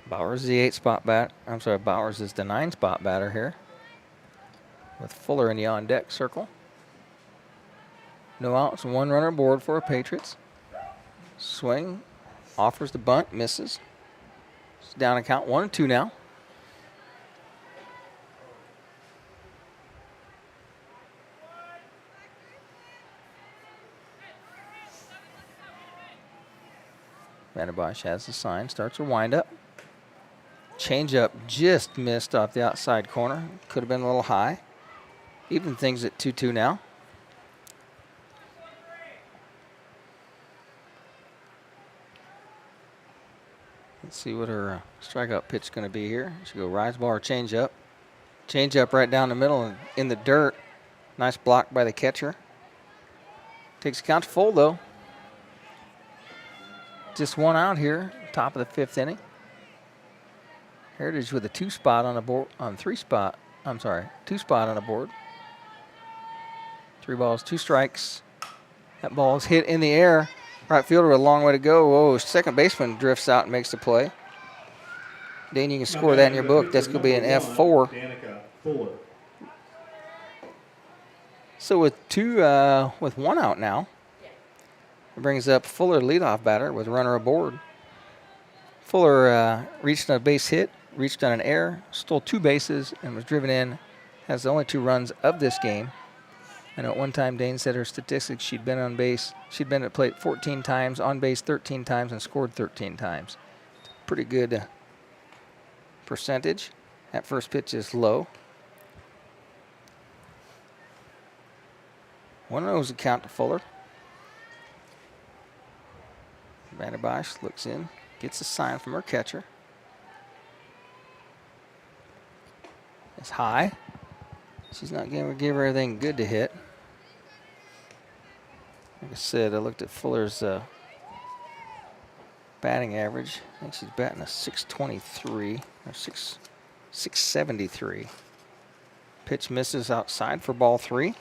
Bowers is the 8-spot bat. I'm sorry, Bowers is the 9-spot batter here, with Fuller in the on-deck circle. No outs, 1 runner aboard for Patriots. Swing, offers the bunt, misses. It's down a count, 1-2 now. Vanderbosch has the sign, starts a windup. Changeup just missed off the outside corner. Could have been a little high. Even things at 2-2 now. Let's see what her strikeout pitch is going to be here. She'll go rise ball or changeup. Changeup right down the middle and in the dirt. Nice block by the catcher. Takes count full though. Just 1 out here, top of the 5th inning. Heritage with a 2-spot on the board, on 3-spot. I'm sorry, 2-spot on the board. 3 balls, 2 strikes. That ball is hit in the air. Right fielder with a long way to go. Whoa, second baseman drifts out and makes the play. Dane, you can score that in your book. That's going to be an F4. So with 1 out now, it brings up Fuller, leadoff batter, with runner aboard. Fuller reached on a base hit, reached on an error, stole 2 bases, and was driven in. Has the only 2 runs of this game. And at one time, Dane said her statistics, she'd been on base. She'd been at plate 14 times, on base 13 times, and scored 13 times. Pretty good percentage. That first pitch is low. 1-0 is the count to Fuller. Vanderbosch looks in, gets a sign from her catcher. It's high. She's not going to give her everything good to hit. Like I said, I looked at Fuller's batting average. I think she's batting a 623 or 673. Pitch misses outside for ball 3.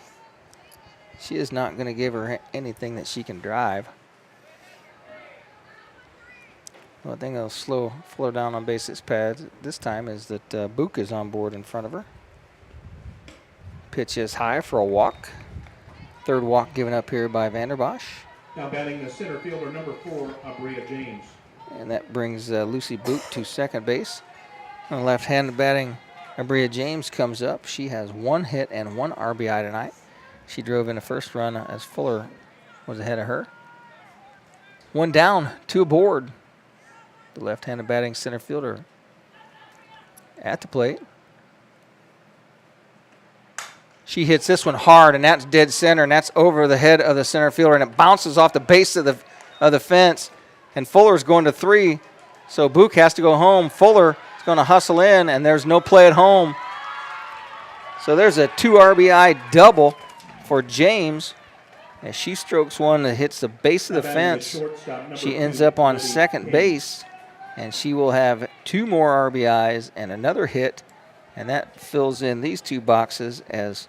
She is not going to give her anything that she can drive. Well, I think that'll slow Fuller down on base hits pads this time is that Book is on board in front of her. Pitch is high for a walk. 3rd walk given up here by Vanderbosch. Now batting the center fielder, number 4, Abria James. And that brings Lucy Book to second base. On the left-handed batting, Abria James comes up. She has 1 hit and 1 RBI tonight. She drove in the first run as Fuller was ahead of her. 1 down, 2 aboard. The left-handed batting center fielder at the plate. She hits this one hard, and that's dead center, and that's over the head of the center fielder, and it bounces off the base of the fence. And Fuller's going to 3, so Book has to go home. Fuller is going to hustle in, and there's no play at home. So there's a 2 RBI double for James. As she strokes one that hits the base of the fence, she ends up on second base, and she will have 2 more RBIs and another hit, and that fills in these 2 boxes as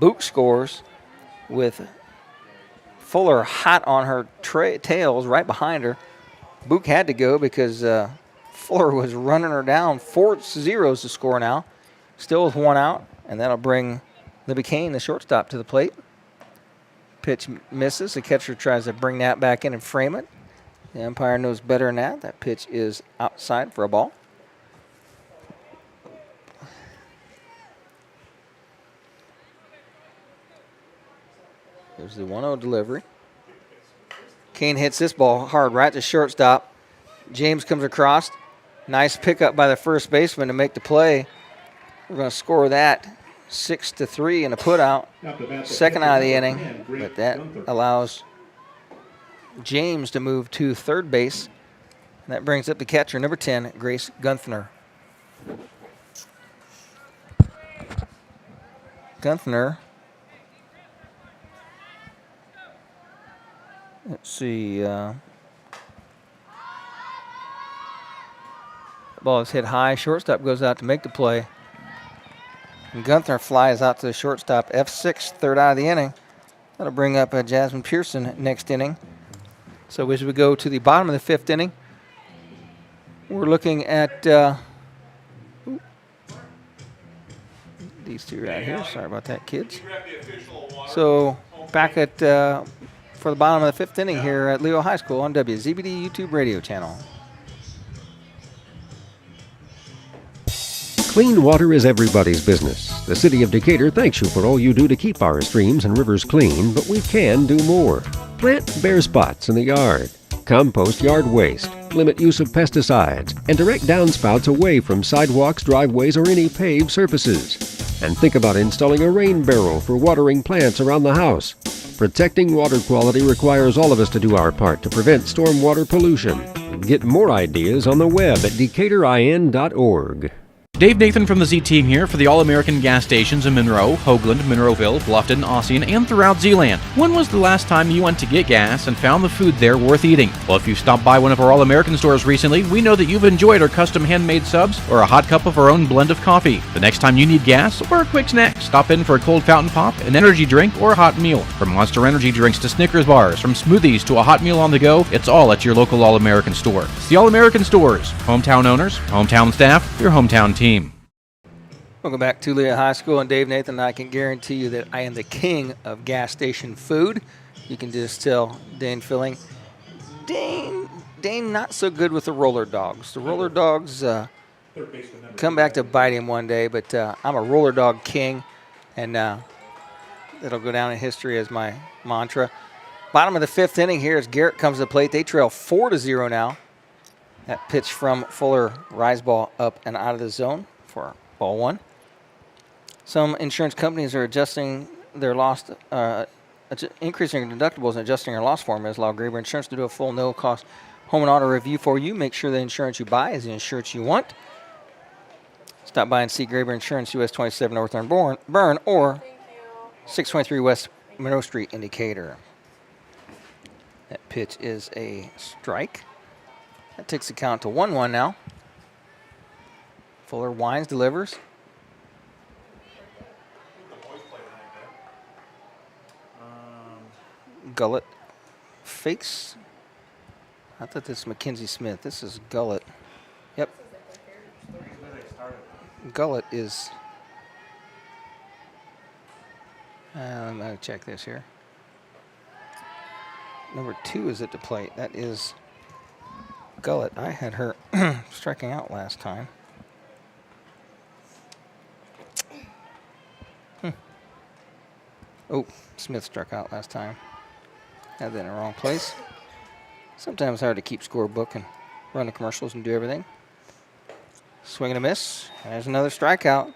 Book scores with Fuller hot on her tails right behind her. Book had to go because Fuller was running her down. 4-0 is the score now, still with 1 out, and that'll bring Libby Kane, the shortstop, to the plate. Pitch misses. The catcher tries to bring that back in and frame it. The umpire knows better than that. That pitch is outside for a ball. There's the 1-0 delivery. Kane hits this ball hard right to shortstop. James comes across. Nice pickup by the first baseman to make the play. We're going to score that 6-3 in a putout. Second out of the inning, but that allows James to move to third base. And that brings up the catcher, number 10, Grace Gunther. Gunther. Let's see. The ball is hit high. Shortstop goes out to make the play. And Gunther flies out to the shortstop. F6, third out of the inning. That'll bring up Jasmine Pearson next inning. So as we go to the bottom of the fifth inning, we're looking at these two right here. Sorry about that, kids. So back at for the bottom of the fifth inning here at Leo High School on WZBD YouTube radio channel. Clean water is everybody's business. The City of Decatur thanks you for all you do to keep our streams and rivers clean, but we can do more. Plant bare spots in the yard. Compost yard waste. Limit use of pesticides. And direct downspouts away from sidewalks, driveways, or any paved surfaces. And think about installing a rain barrel for watering plants around the house. Protecting water quality requires all of us to do our part to prevent stormwater pollution. Get more ideas on the web at DecaturIN.org. Dave Nathan from the Z-Team here for the All-American gas stations in Monroe, Hoagland, Monroeville, Bluffton, Ossian, and throughout Zeeland. When was the last time you went to get gas and found the food there worth eating? Well, if you stopped by one of our All-American stores recently, we know that you've enjoyed our custom handmade subs or a hot cup of our own blend of coffee. The next time you need gas or a quick snack, stop in for a cold fountain pop, an energy drink, or a hot meal. From Monster energy drinks to Snickers bars, from smoothies to a hot meal on the go, it's all at your local All-American store. It's the All-American Stores. Hometown owners, hometown staff, your hometown team. Welcome back to Leo High School, and Dave Nathan, I can guarantee you that I am the king of gas station food. You can just tell Dane Filling. Dane not so good with the roller dogs. The roller dogs come back to bite him one day, but I'm a roller dog king, and it'll go down in history as my mantra. Bottom of the fifth inning here as Garrett comes to the plate. They trail 4-0 now. That pitch from Fuller, rise ball up and out of the zone for ball one. Some insurance companies are adjusting their loss, increasing their deductibles and adjusting their loss formulas. Allow Graber Insurance to do a full no-cost home and auto review for you. Make sure the insurance you buy is the insurance you want. Stop by and see Graber Insurance, US 27 North Burn, or 623 West Monroe Street in Decatur. That pitch is a strike. That takes the count to 1-1 now. Fuller winds, delivers. Gullett fakes. I thought this was Mackenzie Smith. This is Gullett. Yep. Gullett is. I'm going to check this here. Number 2 is at the plate. That is Gullett. I had her striking out last time. Oh, Smith struck out last time. Had that in the wrong place. Sometimes it's hard to keep scorebook and run the commercials and do everything. Swing and a miss. There's another strikeout.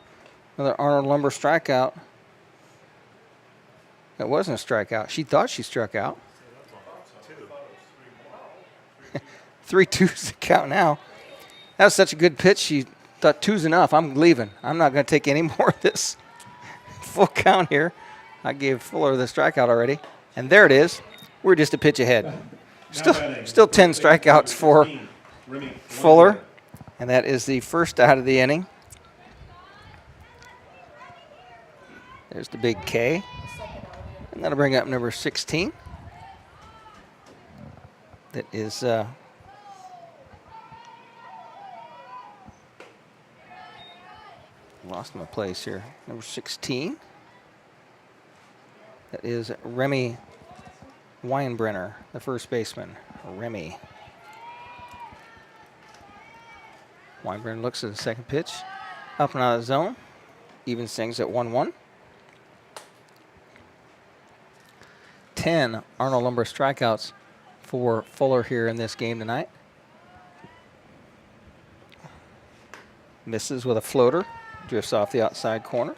Another Arnold Lumber strikeout. That wasn't a strikeout. She thought she struck out. 3-2 is the count now. That was such a good pitch. She thought 2's enough. I'm leaving. I'm not going to take any more of this. Full count here. I gave Fuller the strikeout already. And there it is. We're just a pitch ahead. Still 10 strikeouts for Fuller. And that is the first out of the inning. There's the big K. And that'll bring up number 16. That is lost my place here. Number 16. That is Remy Weinbrenner, the first baseman. Remy. Weinbrenner looks at the second pitch. Up and out of the zone. Even sings at 1-1. 10 Arnold Lumber strikeouts for Fuller here in this game tonight. Misses with a floater. Drifts off the outside corner.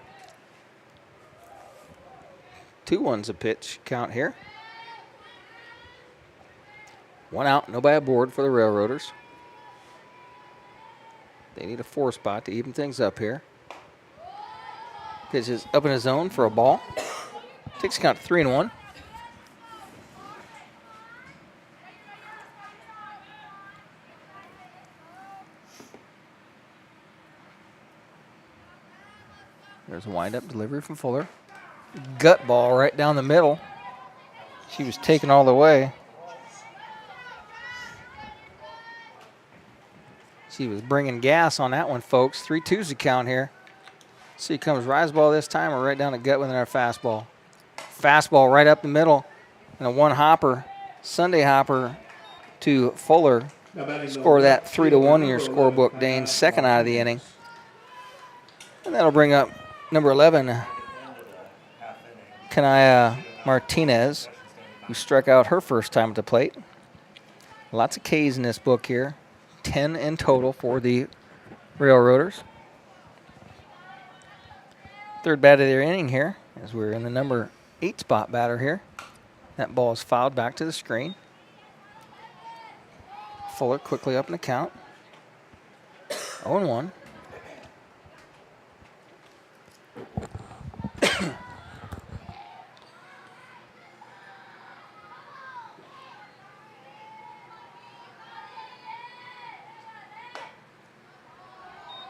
2-1's a pitch count here. One out, nobody aboard for the Railroaders. They need a 4 spot to even things up here. Pitch is up in his zone for a ball. Takes count 3-1. There's a wind-up delivery from Fuller. Gut ball right down the middle. She was taken all the way. She was bringing gas on that one, folks. 3-2's the count here. See, comes rise ball this time or right down the gut within our fastball. Fastball right up the middle. And a one hopper, Sunday hopper to Fuller. Score that 3-1 in your scorebook, Dane. Second out of the inning. And that'll bring up number 11, Kanaya Martinez, who struck out her first time at the plate. Lots of Ks in this book here. 10 in total for the Railroaders. Third bat of their inning here as we're in the number 8 spot batter here. That ball is fouled back to the screen. Fuller quickly up in the count. 0-1.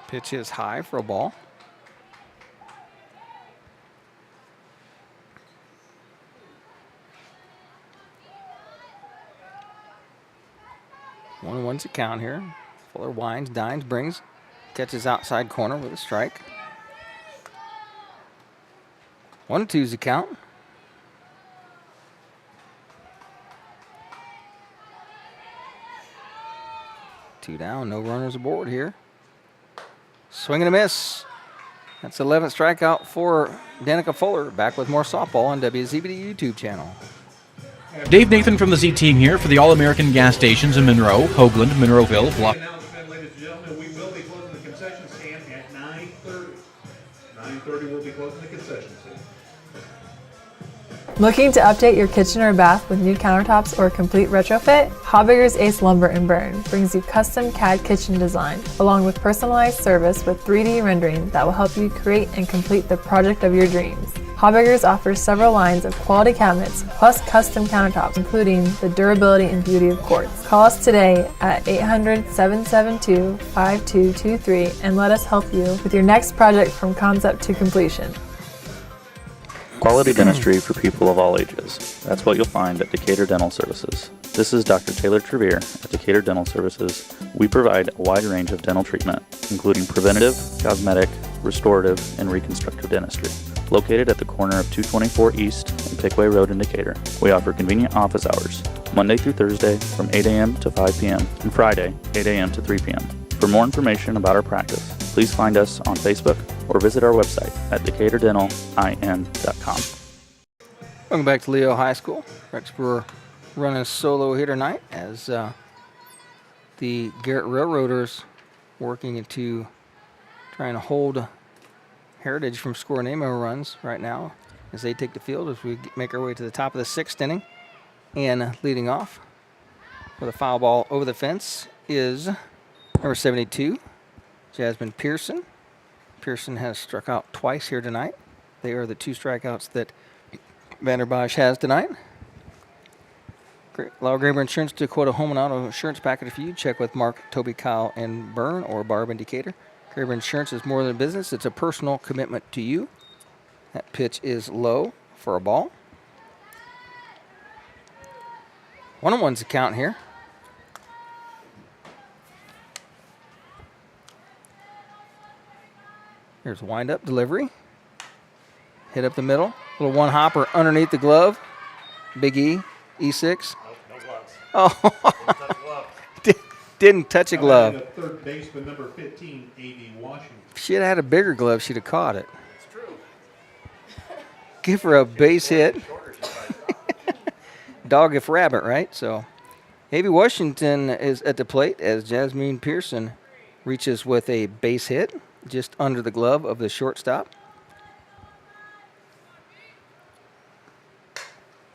Pitch is high for a ball. One's a count here. Fuller winds, dines, brings, catches outside corner with a strike. 1-2's the count. Two down, no runners aboard here. Swing and a miss. That's 11th strikeout for Danica Fuller. Back with more softball on WZBD YouTube channel. Dave Nathan from the Z Team here for the All-American gas stations in Monroe, Hoagland, Monroeville, Block. Announcement, ladies and gentlemen, we will be closing the concession stand at 9:30. 9:30 we'll be closing the concession stand. Looking to update your kitchen or bath with new countertops or a complete retrofit? Hobbiger's Ace Lumber in Bern brings you custom CAD kitchen design, along with personalized service with 3D rendering that will help you create and complete the project of your dreams. Hobbiger's offers several lines of quality cabinets plus custom countertops, including the durability and beauty of quartz. Call us today at 800-772-5223 and let us help you with your next project from concept to completion. Quality dentistry for people of all ages. That's what you'll find at Decatur Dental Services. This is Dr. Taylor Trevere at Decatur Dental Services. We provide a wide range of dental treatment, including preventative, cosmetic, restorative, and reconstructive dentistry. Located at the corner of 224 East and Pickway Road in Decatur, we offer convenient office hours, Monday through Thursday from 8 a.m. to 5 p.m. and Friday, 8 a.m. to 3 p.m. For more information about our practice, please find us on Facebook or visit our website at DecaturDentalIN.com. Welcome back to Leo High School. Rex Brewer running solo here tonight as the Garrett Railroaders working to trying to hold Heritage from scoring any more runs right now as they take the field as we make our way to the top of the 6th inning. And leading off with a foul ball over the fence is number 72, Jasmine Pearson. Pearson has struck out twice here tonight. They are the 2 strikeouts that Vanderbosch has tonight. Allow Graber Insurance to quote a home and auto insurance package for you. Check with Mark, Toby, Kyle, and Byrne or Barb in Decatur. Graber Insurance is more than a business. It's a personal commitment to you. That pitch is low for a ball. 1-1's the count here. Here's a wind-up delivery. Hit up the middle. Little one hopper underneath the glove. Big E, E6. No gloves. Oh, didn't touch a glove. Third baseman, number 15, A.D. Washington. If she had had a bigger glove, she'd have caught it. It's true. Give her a base hit. Dog if rabbit, right? So, A.B. Washington is at the plate as Jasmine Pearson reaches with a base hit just under the glove of the shortstop.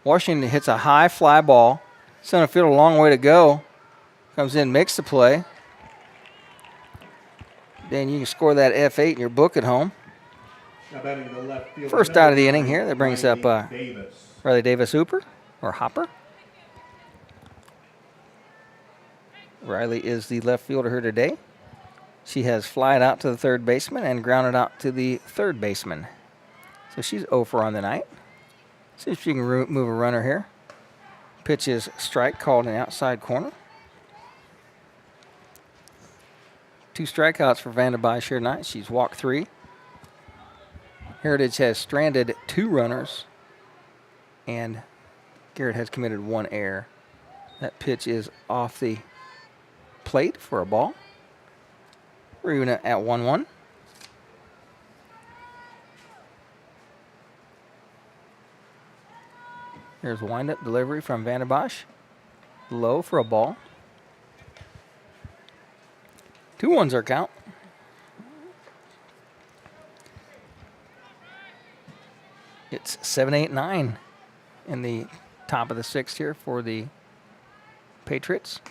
Washington hits a high fly ball Center field a long way to go. Comes in, makes the play. Then you can score that F8 in your book at home. Now batting the left field. First out of the inning here. That brings up Davis. Riley Davis Hooper or Hopper. Riley is the left fielder here today. She has flied out to the third baseman and grounded out to the third baseman. So she's 0 for on the night. See if she can move a runner here. Pitch is strike called in the outside corner. 2 strikeouts for Van der Bosch here tonight. She's walked 3. Heritage has stranded 2 runners, and Garrett has committed 1 error. That pitch is off the plate for a ball. We're even at 1-1. Here's a windup delivery from Van der Bosch. Low for a ball. 2-1's our count. It's 7-8-9 in the top of the 6th here for the Patriots.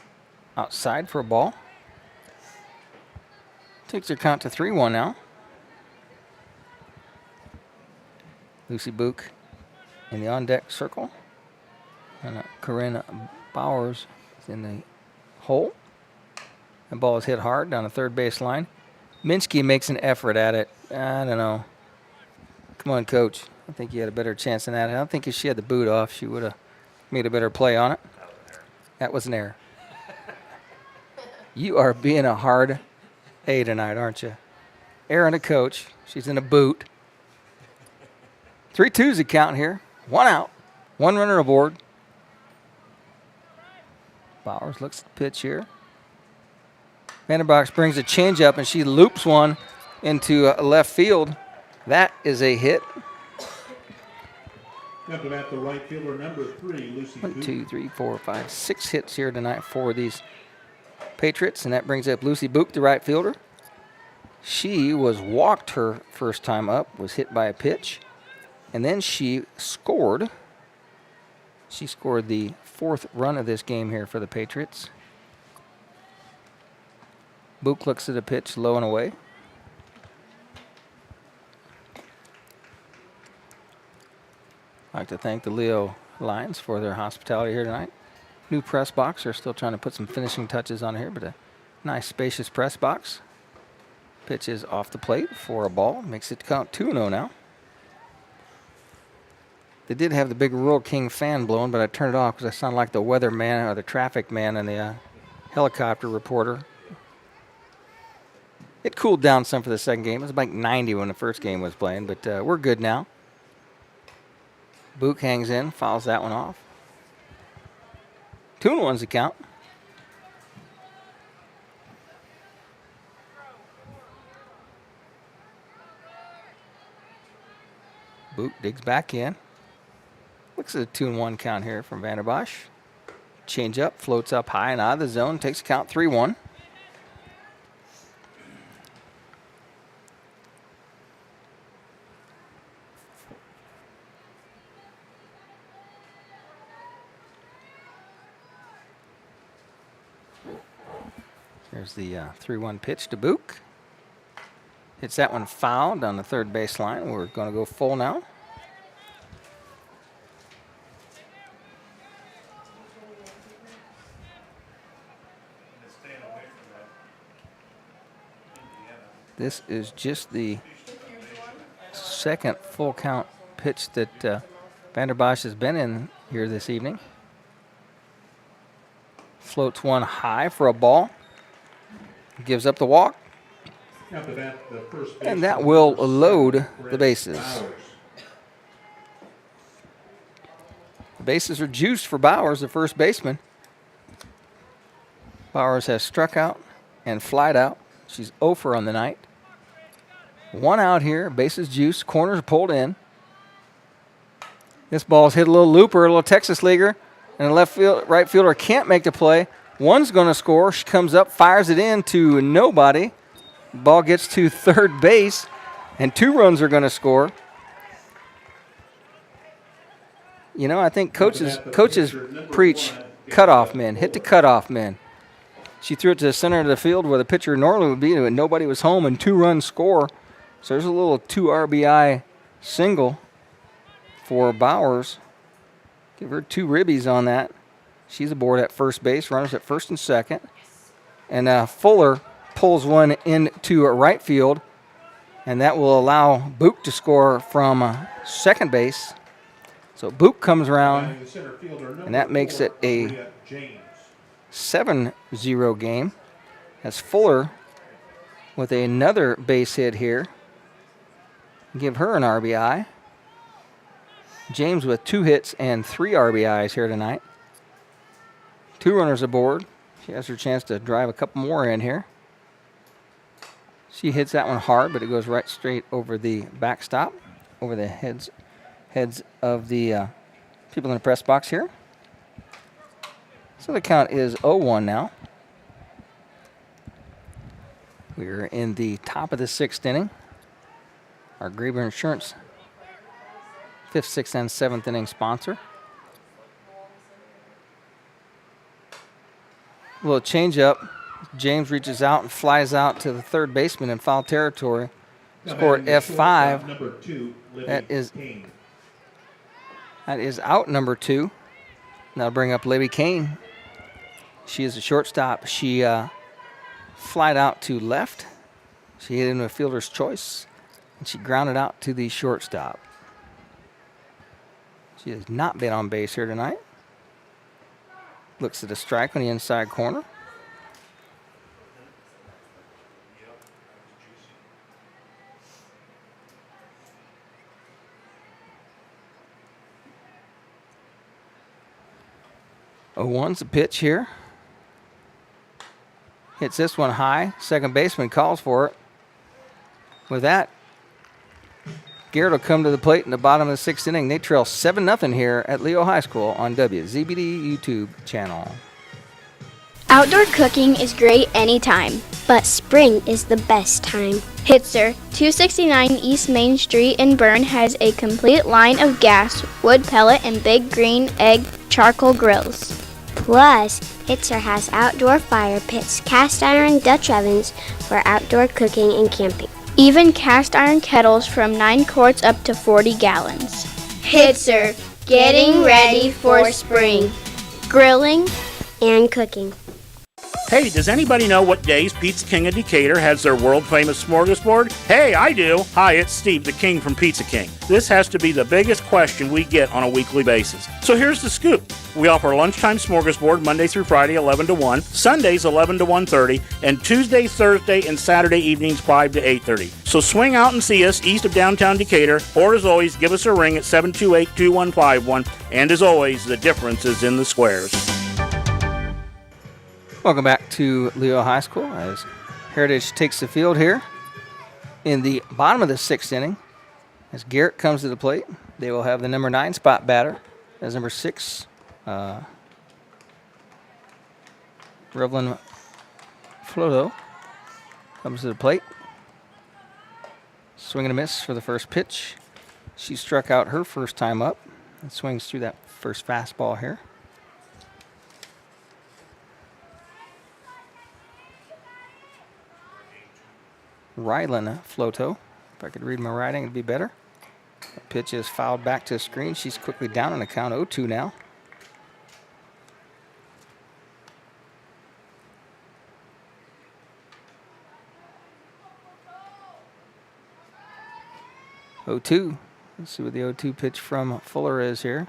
Outside for a ball. Takes their count to 3-1 now. Lucy Book in the on-deck circle. And Corinne Bowers is in the hole. The ball is hit hard down the third base line. Minsky makes an effort at it. I don't know. Come on, coach. I think you had a better chance than that. I don't think if she had the boot off, she would have made a better play on it. That was an error. You are being a hard A tonight, aren't you? Aaron, a coach. She's in a boot. 3-2's the count here. 1 out. 1 runner aboard. Bowers looks at the pitch here. Van der Bosch brings a changeup, and she loops one into left field. That is a hit. After that, the right fielder, number 3, Lucy. 1, 2, 3, 4, 5, 6 hits here tonight for these Patriots, and that brings up Lucy Book, the right fielder. She was walked her first time up, was hit by a pitch, and then she scored. She scored the 4th run of this game here for the Patriots. Book looks at a pitch low and away. I'd like to thank the Leo Lions for their hospitality here tonight. New press box. They're still trying to put some finishing touches on here, but a nice spacious press box. Pitch is off the plate for a ball. Makes it count 2-0 now. They did have the big Rural King fan blowing, but I turned it off because I sound like the weather man or the traffic man and the helicopter reporter. It cooled down some for the second game. It was like 90 when the first game was playing, but we're good now. Book hangs in, fouls that one off. 2-1's the count. Book digs back in. Looks at a 2-1 count here from Van der Bosch. Change up, floats up high and out of the zone, takes count 3-1. There's the 3-1 pitch to Book. Hits that one foul down the third base line. We're going to go full now. This is just the second full count pitch that Van der Bosch has been in here this evening. Floats one high for a ball. Gives up the walk. After that, the first And that will load the bases. The bases are juiced for Bowers, the first baseman. Bowers has struck out and flied out. She's 0 for on the night. 1 out here, bases juiced, corners pulled in. This ball's hit a little looper, a little Texas leaguer, and the right fielder can't make the play. One's going to score. She comes up, fires it in to nobody. Ball gets to third base, and 2 runs are going to score. You know, I think coaches preach cutoff men. Hit the cutoff men. She threw it to the center of the field where the pitcher normally would be, and nobody was home, and 2-run score. So there's a little 2 RBI single for Bowers. Give her 2 ribbies on that. She's aboard at first base, runners at first and second. And Fuller pulls one into right field, and that will allow Book to score from second base. So Book comes around, and that makes it a 7-0 game. As Fuller with another base hit here. Give her an RBI. James with 2 hits and 3 RBIs here tonight. 2 runners aboard. She has her chance to drive a couple more in here. She hits that one hard, but it goes right straight over the backstop, over the heads of the people in the press box here. So the count is 0-1 now. We're in the top of the 6th inning. Our Graber Insurance 5th, 6th, and 7th inning sponsor. A little change up. James reaches out and flies out to the third baseman in foul territory. Score F5. That is out number 2. Now bring up Libby Kane. She is a shortstop. She flied out to left. She hit into a fielder's choice, and she grounded out to the shortstop. She has not been on base here tonight. Looks at a strike on the inside corner. One's a pitch here. Hits this one high. Second baseman calls for it. With that, Garrett will come to the plate in the bottom of the 6th inning. They trail 7-0 here at Leo High School on WZBD YouTube channel. Outdoor cooking is great anytime, but spring is the best time. Hitzer, 269 East Main Street in Bern has a complete line of gas, wood pellet, and big green egg charcoal grills. Plus, Hitzer has outdoor fire pits, cast iron Dutch ovens for outdoor cooking and camping. Even cast iron kettles from 9 quarts up to 40 gallons. Hitzer, getting ready for spring. Grilling and cooking. Hey, does anybody know what days Pizza King of Decatur has their world-famous smorgasbord? Hey, I do. Hi, it's Steve, the King from Pizza King. This has to be the biggest question we get on a weekly basis. So here's the scoop. We offer lunchtime smorgasbord Monday through Friday, 11 to 1, Sundays, 11 to 1:30, and Tuesday, Thursday, and Saturday evenings, 5 to 8:30. So swing out and see us east of downtown Decatur, or as always, give us a ring at 728-2151. And as always, the difference is in the squares. Welcome back to Leo High School as Heritage takes the field here in the bottom of the 6th inning. As Garrett comes to the plate, they will have the number 9 spot batter as number 6, Revlin Floto comes to the plate. Swing and a miss for the first pitch. She struck out her first time up and swings through that first fastball here. Rylan Floto. If I could read my writing, it'd be better. The pitch is fouled back to the screen. She's quickly down on the count, 0-2 now. Let's see what the 0-2 pitch from Fuller is here.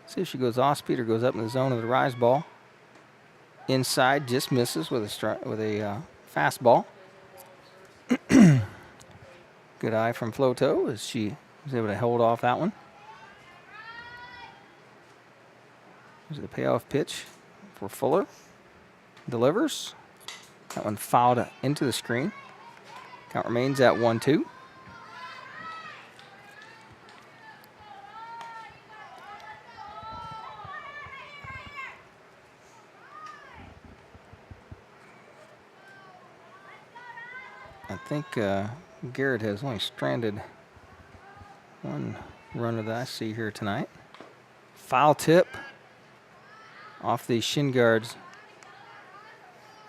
See if she goes off speed or goes up in the zone of the rise ball. Inside, just misses with a fastball. Good eye from Floto as she was able to hold off that one. There's the payoff pitch for Fuller. Delivers. That one fouled into the screen. Count remains at 1-2. I think Garrett has only stranded one runner that I see here tonight. Foul tip off the shin guards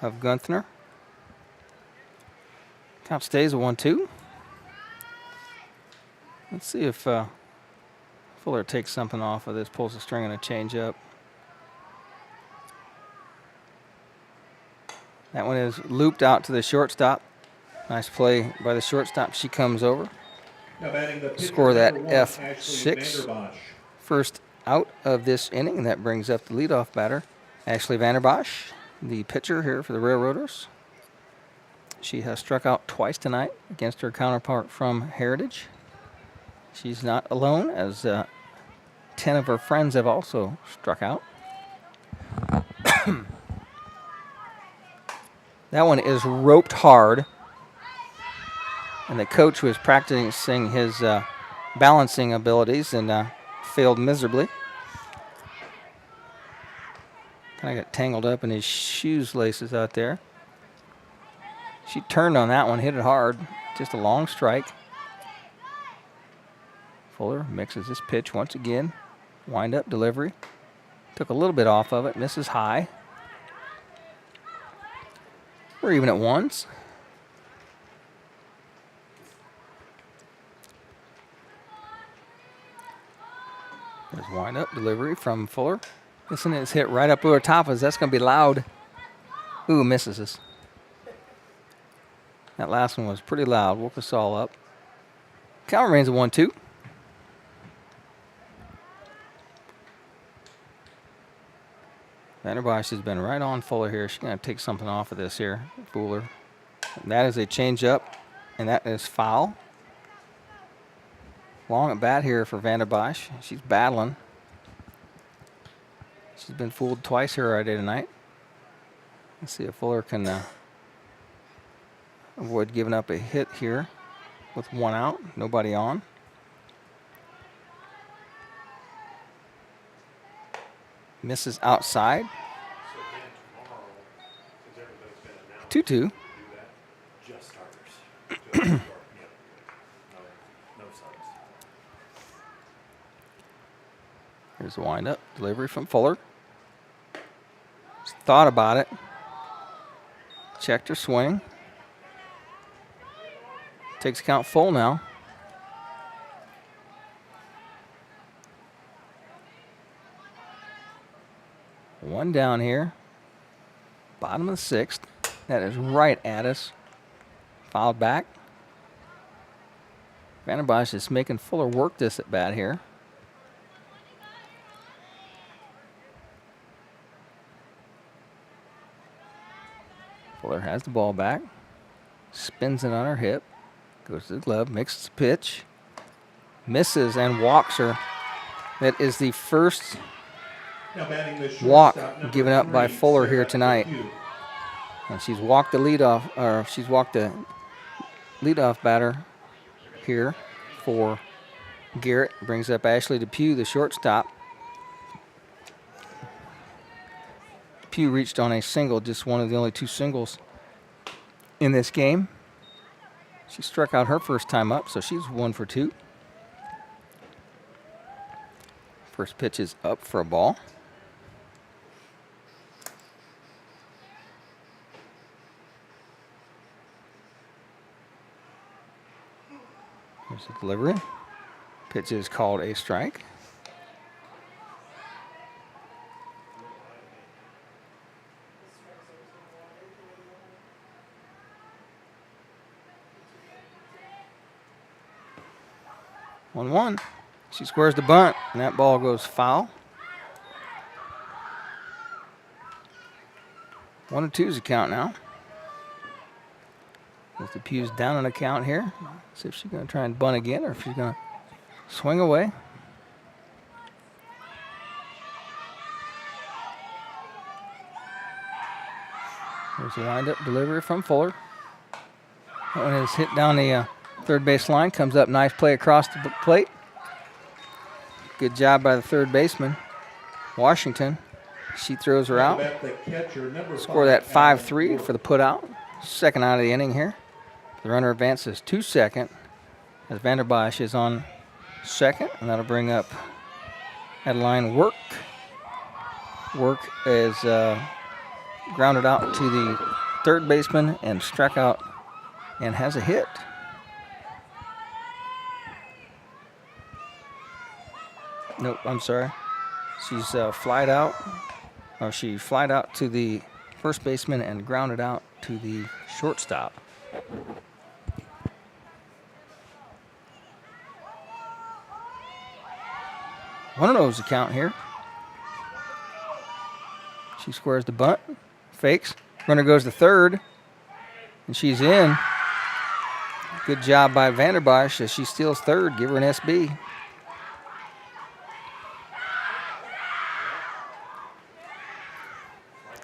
of Gunther. Count stays at 1-2. Let's see if Fuller takes something off of this, pulls the string and a change up. That one is looped out to the shortstop. Nice play by the shortstop. She comes over. Now batting the pitcher, Score that number 1, Ashley F6. Vanderbosch. First out of this inning, and that brings up the leadoff batter, Ashley Vanderbosch, the pitcher here for the Railroaders. She has struck out twice tonight against her counterpart from Heritage. She's not alone, as 10 of her friends have also struck out. That one is roped hard, and the coach was practicing his balancing abilities and failed miserably. Kind of got tangled up in his shoes laces out there. She turned on that one, hit it hard, just a long strike. Fuller mixes this pitch once again. Wind up delivery. Took a little bit off of it, misses high. We're even at ones. There's wind up delivery from Fuller. This one is hit right up over top of us. That's going to be loud. Ooh, misses us. That last one was pretty loud. Woke us all up. Count remains at 1-2. Vanderbosch has been right on Fuller here. She's going to take something off of this here. Fuller. That is a changeup, and that is foul. Long at bat here for Vanderbosch. She's battling. She's been fooled twice here already tonight. Let's see if Fuller can avoid giving up a hit here with one out, nobody on. Misses outside. 2-2. Here's the wind-up delivery from Fuller. Just thought about it. Checked her swing. Takes count full now. One down here. Bottom of the sixth. That is right at us. Fouled back. Vanderbosch is making Fuller work this at bat here. Fuller has the ball back. Spins it on her hip. Goes to the glove. Makes the pitch. Misses and walks her. That is the first walk given up by Fuller here tonight. And she's walked the leadoff batter here for Garrett. Brings up Ashley Depew, the shortstop. Depew reached on a single, just one of the only two singles in this game. She struck out her first time up, so she's 1 for 2. First pitch is up for a ball. Here's the delivery. Pitch is called a strike. One. She squares the bunt, and that ball goes foul. 1-2 is the count now. As Depew's down on the count here. See if she's going to try and bunt again, or if she's going to swing away. There's a wind-up delivery from Fuller. That one is hit down the third base line. Comes up, nice play across the plate. Good job by the third baseman, Washington. She throws her out. Score that 5-3 for the putout. Second out of the inning here. The runner advances to second as Vanderbosch is on second, and that'll bring up Adeline Work. Work is grounded out to the third baseman and struck out and has a hit. Nope, I'm sorry. She's flied out. Or she flied out to the first baseman and grounded out to the shortstop. One of those account here. She squares the bunt, fakes. Runner goes to third, and she's in. Good job by Vanderbosch as she steals third. Give her an SB.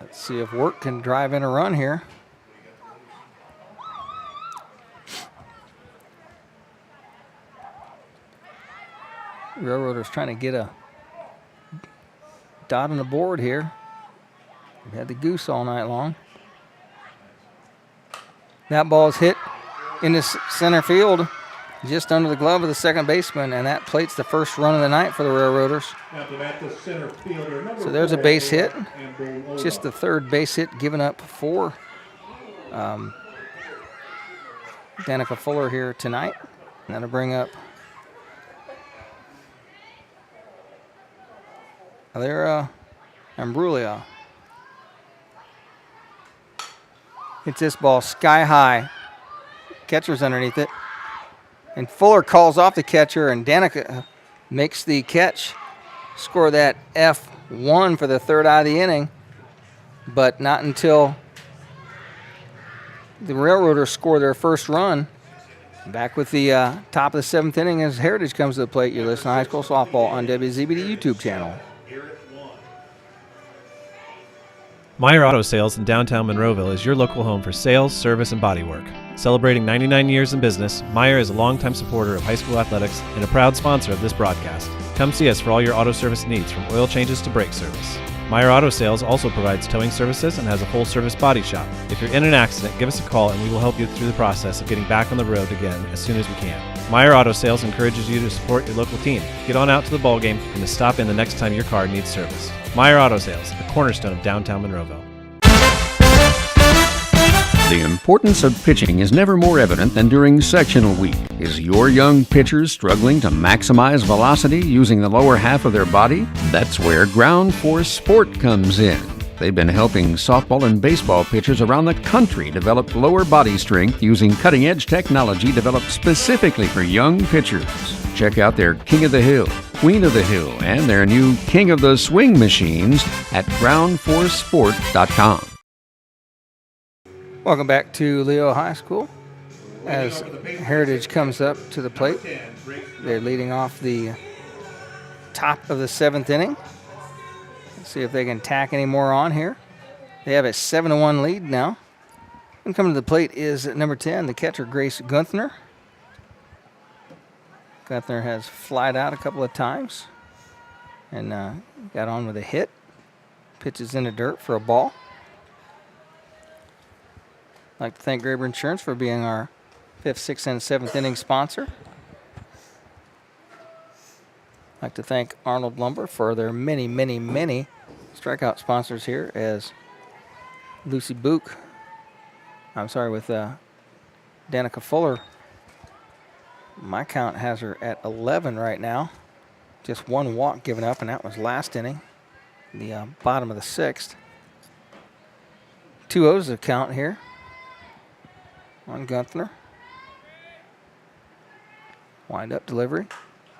Let's see if Work can drive in a run here. Railroaders trying to get a dot on the board here. We've had the goose all night long. That ball is hit in the center field, just under the glove of the second baseman, and that plates the first run of the night for the Railroaders. So there's a base hit. Just the third base hit given up for Danica Fuller here tonight. And that'll bring up Alera Ambrulia. Hits this ball sky high. Catcher's underneath it. And Fuller calls off the catcher, and Danica makes the catch. Score that F1 for the third out of the inning. But not until the Railroaders score their first run. Back with the top of the seventh inning as Heritage comes to the plate. You're listening to High School Softball on WZBD YouTube channel. Meyer Auto Sales in downtown Monroeville is your local home for sales, service, and bodywork. Celebrating 99 years in business, Meyer is a longtime supporter of high school athletics and a proud sponsor of this broadcast. Come see us for all your auto service needs, from oil changes to brake service. Meyer Auto Sales also provides towing services and has a full-service body shop. If you're in an accident, give us a call and we will help you through the process of getting back on the road again as soon as we can. Meyer Auto Sales encourages you to support your local team. Get on out to the ball game and to stop in the next time your car needs service. Meyer Auto Sales, the cornerstone of downtown Monroeville. The importance of pitching is never more evident than during sectional week. Is your young pitcher struggling to maximize velocity using the lower half of their body? That's where Ground Force Sport comes in. They've been helping softball and baseball pitchers around the country develop lower body strength using cutting-edge technology developed specifically for young pitchers. Check out their King of the Hill, Queen of the Hill, and their new King of the Swing machines at groundforcesport.com. Welcome back to Leo High School as Heritage comes up to the plate. They're leading off the top of the seventh inning. Let's see if they can tack any more on here. They have a 7-1 lead now. And coming to the plate is number 10, the catcher, Grace Gunther. Gunther has flied out a couple of times and got on with a hit. Pitches in the dirt for a ball. I'd like to thank Graber Insurance for being our 5th, 6th, and 7th inning sponsor. I'd like to thank Arnold Lumber for their many, many, many strikeout sponsors here, as Lucy Book, with Danica Fuller. My count has her at 11 right now. Just one walk given up, and that was last inning, the bottom of the 6th. 2-0's the count here on Gunther. Wind up delivery.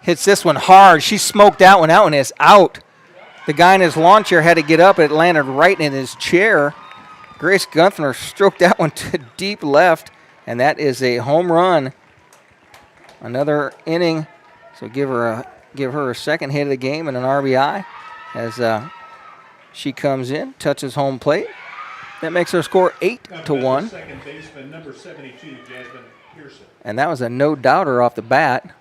Hits this one hard. She smoked that one out, and is out. The guy in his lawn chair had to get up. It landed right in his chair. Grace Gunther stroked that one to deep left, and that is a home run. Another inning. So give her a second hit of the game and an RBI as she comes in, touches home plate. That makes her score 8-1. Second baseman, number 72, Jasmine Pearson. And that was a no-doubter off the bat.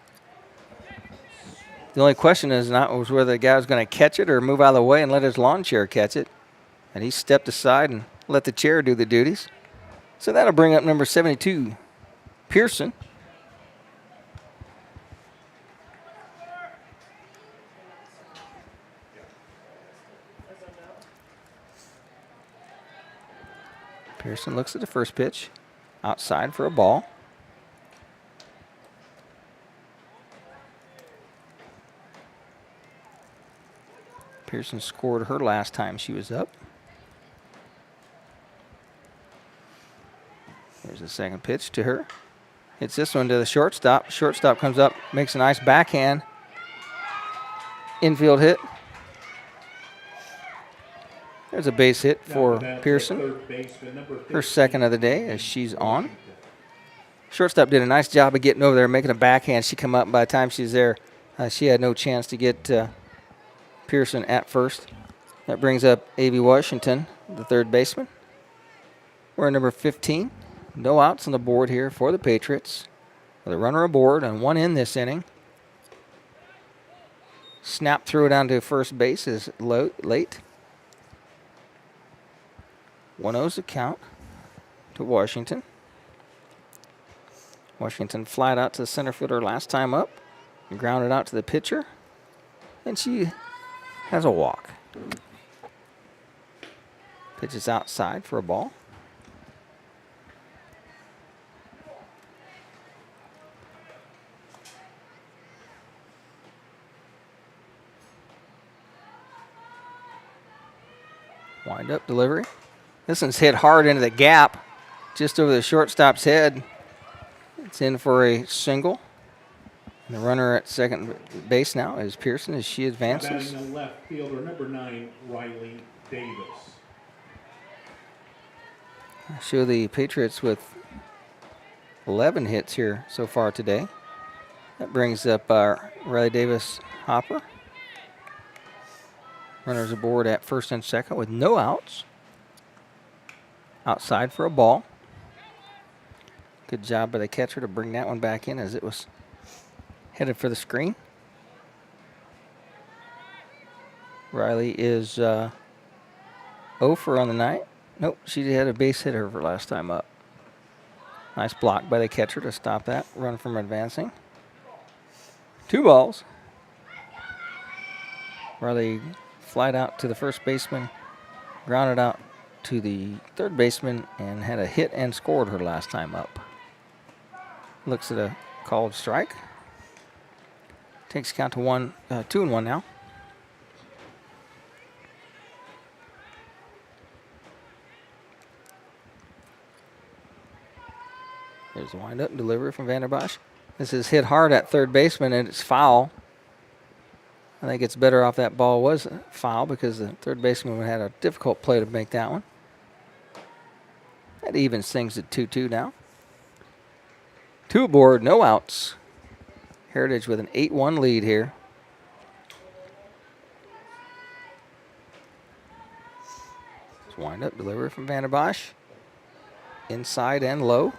The only question was whether the guy was going to catch it or move out of the way and let his lawn chair catch it. And he stepped aside and let the chair do the duties. So that'll bring up number 72, Pearson. Pearson looks at the first pitch. Outside for a ball. Pearson scored her last time she was up. There's the second pitch to her. Hits this one to the shortstop. Shortstop comes up, makes a nice backhand. Infield hit. There's a base hit for Pearson. Her second of the day as she's on. Shortstop did a nice job of getting over there, making a backhand. She come up. By the time she's there, she had no chance to get Pearson at first. That brings up A.B. Washington, the third baseman. We're number 15. No outs on the board here for the Patriots. With a runner aboard and one in this inning. Snap threw it down to first base is late. 1-0's the count to Washington. Washington flied out to the center fielder last time up. And grounded out to the pitcher. And she has a walk. Pitches outside for a ball. Wind up delivery. This one's hit hard into the gap, just over the shortstop's head. It's in for a single. And the runner at second base now is Pearson as she advances. Batting the left fielder, number 9, Riley Davis. I show the Patriots with 11 hits here so far today. That brings up Riley Davis Hopper. Runners aboard at first and second with no outs. Outside for a ball. Good job by the catcher to bring that one back in as it was headed for the screen. Riley is 0 for on the night. Nope, she had a base hit her last time up. Nice block by the catcher to stop that run from advancing. 2 balls. Riley flied out to the first baseman, grounded out to the third baseman, and had a hit and scored her last time up. Looks at a called strike. Takes count to 2-1 now. There's a wind-up delivery from Vanderbosch. This is hit hard at third baseman, and it's foul. I think it's better off that ball was foul because the third baseman had a difficult play to make that one. That evens things at 2-2 now. 2 aboard, no outs. Heritage with an 8-1 lead here. It's wind-up delivery from Vanderbosch. Inside and low.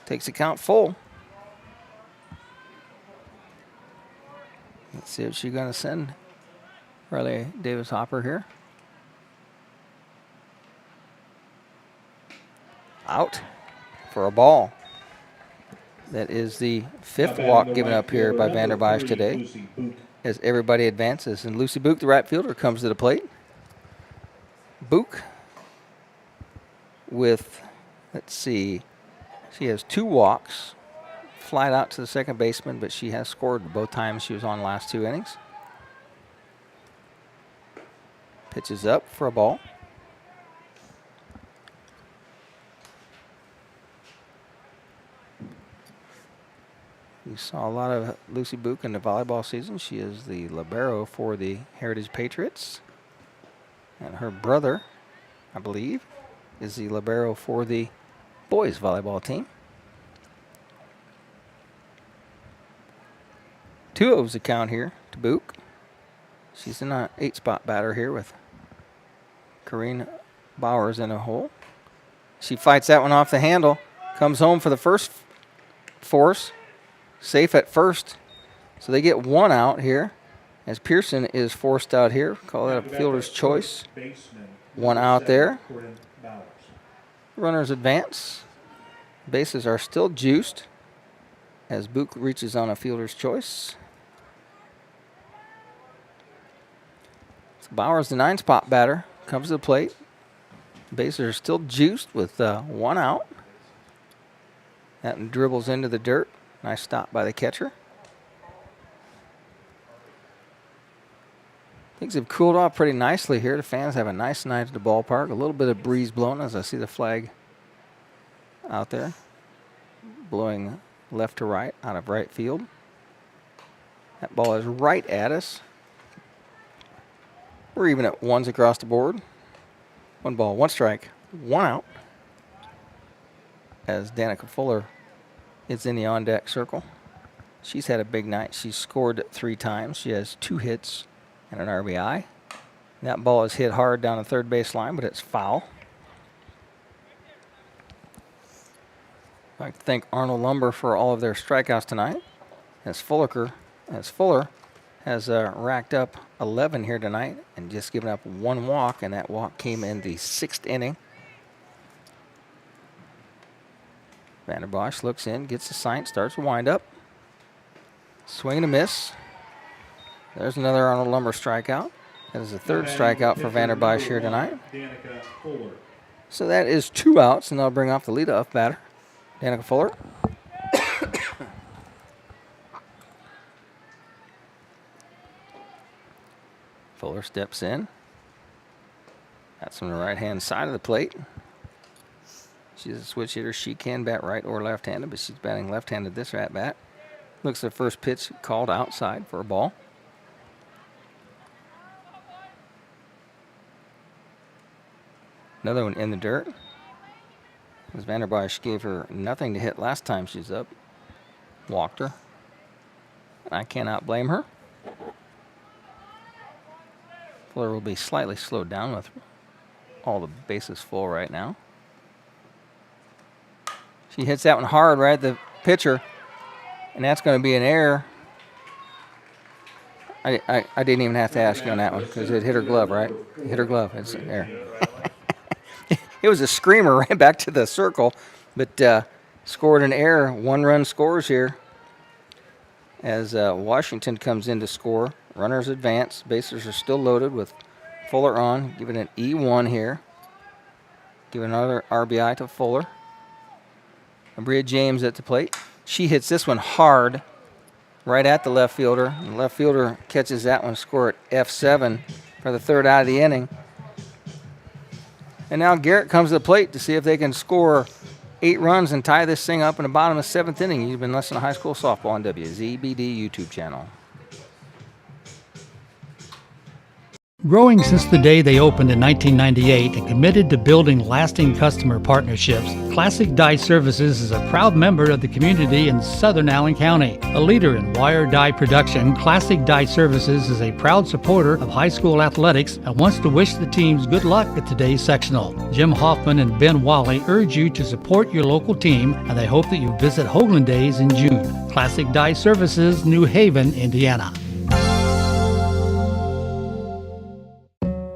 Takes the count full. Let's see if she's going to send Riley Davis Hopper here. Out for a ball. That is the 5th walk given up here by Vanderbosch today as everybody advances. And Lucy Book, the right fielder, comes to the plate. Book with, let's see, she has 2 walks. Flied out to the second baseman, but she has scored both times she was on the last 2 innings. Pitches up for a ball. You saw a lot of Lucy Book in the volleyball season. She is the libero for the Heritage Patriots. And her brother, I believe, is the libero for the boys volleyball team. 2-0's the count here to Book. She's in an 8-spot batter here with Corrine Bowers in a hole. She fights that one off the handle. Comes home for the first force. Safe at first. So they get 1 out here as Pearson is forced out here. Call that a fielder's choice. 1 out there. Runners advance. Bases are still juiced as Book reaches on a fielder's choice. Bowers, the 9-spot batter, comes to the plate. Bases are still juiced with 1 out. That dribbles into the dirt. Nice stop by the catcher. Things have cooled off pretty nicely here. The fans have a nice night at the ballpark. A little bit of breeze blowing as I see the flag out there, blowing left to right out of right field. That ball is right at us. We're even at 1s across the board. 1 ball, 1 strike, 1 out. As Danica Fuller is in the on-deck circle. She's had a big night. She's scored 3 times. She has 2 hits and an RBI. That ball is hit hard down the third base line, but it's foul. I'd like to thank Arnold Lumber for all of their strikeouts tonight. As Fuller has racked up 11 here tonight and just given up 1 walk, and that walk came in the 6th inning. Vanderbosch looks in, gets the sign, starts a windup. Swing and a miss. There's another Arnold Lumber strikeout. That is the 3rd strikeout for Vanderbosch here tonight. So that is 2 outs, and they'll bring off the leadoff batter, Danica Fuller. Fuller steps in. That's on the right-hand side of the plate. She's a switch hitter. She can bat right or left-handed, but she's batting left-handed this at-bat. Looks at the first pitch called outside for a ball. Another one in the dirt. As Vanderbosch gave her nothing to hit last time she's up. Walked her. I cannot blame her. Fuller will be slightly slowed down with all the bases full right now. She hits that one hard right at the pitcher, and that's going to be an error. I didn't even have to ask you on that one because it hit her glove, right? It hit her glove. It's an error. It was a screamer right back to the circle, but scored an error. 1-run scores here as Washington comes in to score. Runners advance. Bases are still loaded with Fuller on. Giving an E1 here. Give another RBI to Fuller. Abria James at the plate. She hits this one hard right at the left fielder. The left fielder catches that one, score at F7 for the 3rd out of the inning. And now Garrett comes to the plate to see if they can score 8 runs and tie this thing up in the bottom of the 7th inning. You've been listening to High School Softball on WZBD YouTube channel. Growing since the day they opened in 1998 and committed to building lasting customer partnerships, Classic Dye Services is a proud member of the community in southern Allen County. A leader in wire dye production, Classic Dye Services is a proud supporter of high school athletics and wants to wish the teams good luck at today's sectional. Jim Hoffman and Ben Wally urge you to support your local team, and they hope that you visit Hoagland Days in June. Classic Dye Services, New Haven, Indiana.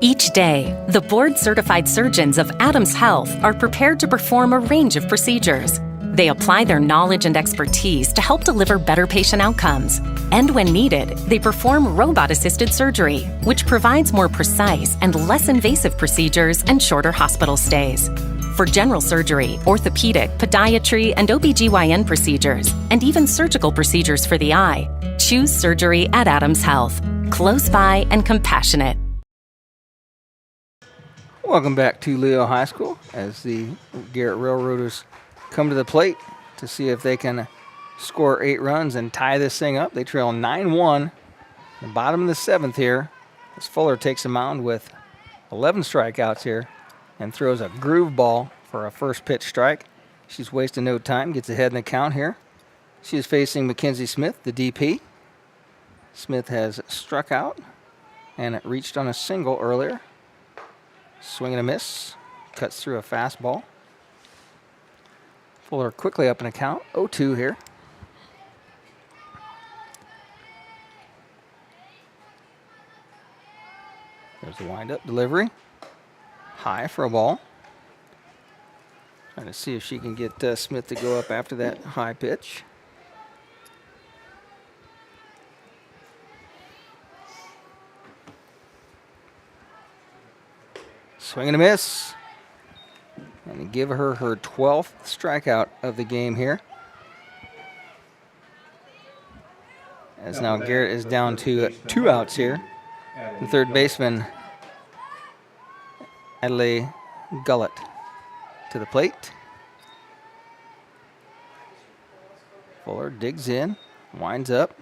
Each day, the board-certified surgeons of Adams Health are prepared to perform a range of procedures. They apply their knowledge and expertise to help deliver better patient outcomes. And when needed, they perform robot-assisted surgery, which provides more precise and less invasive procedures and shorter hospital stays. For general surgery, orthopedic, podiatry, and OBGYN procedures, and even surgical procedures for the eye, choose surgery at Adams Health. Close by and compassionate. Welcome back to Leo High School as the Garrett Railroaders come to the plate to see if they can score 8 runs and tie this thing up. They trail 9-1, the bottom of the 7th here, as Fuller takes the mound with 11 strikeouts here and throws a groove ball for a first pitch strike. She's wasting no time, gets ahead in the count here. She is facing Mackenzie Smith, the DP. Smith has struck out and reached on a single earlier. Swing and a miss. Cuts through a fastball. Fuller quickly up in the count. 0-2 here. There's the wind-up delivery. High for a ball. Trying to see if she can get Smith to go up after that high pitch. Swing and a miss. And give her 12th strikeout of the game here. As now Garrett is down to 2 outs here. The third baseman, Adelaide Gullett, to the plate. Fuller digs in, winds up.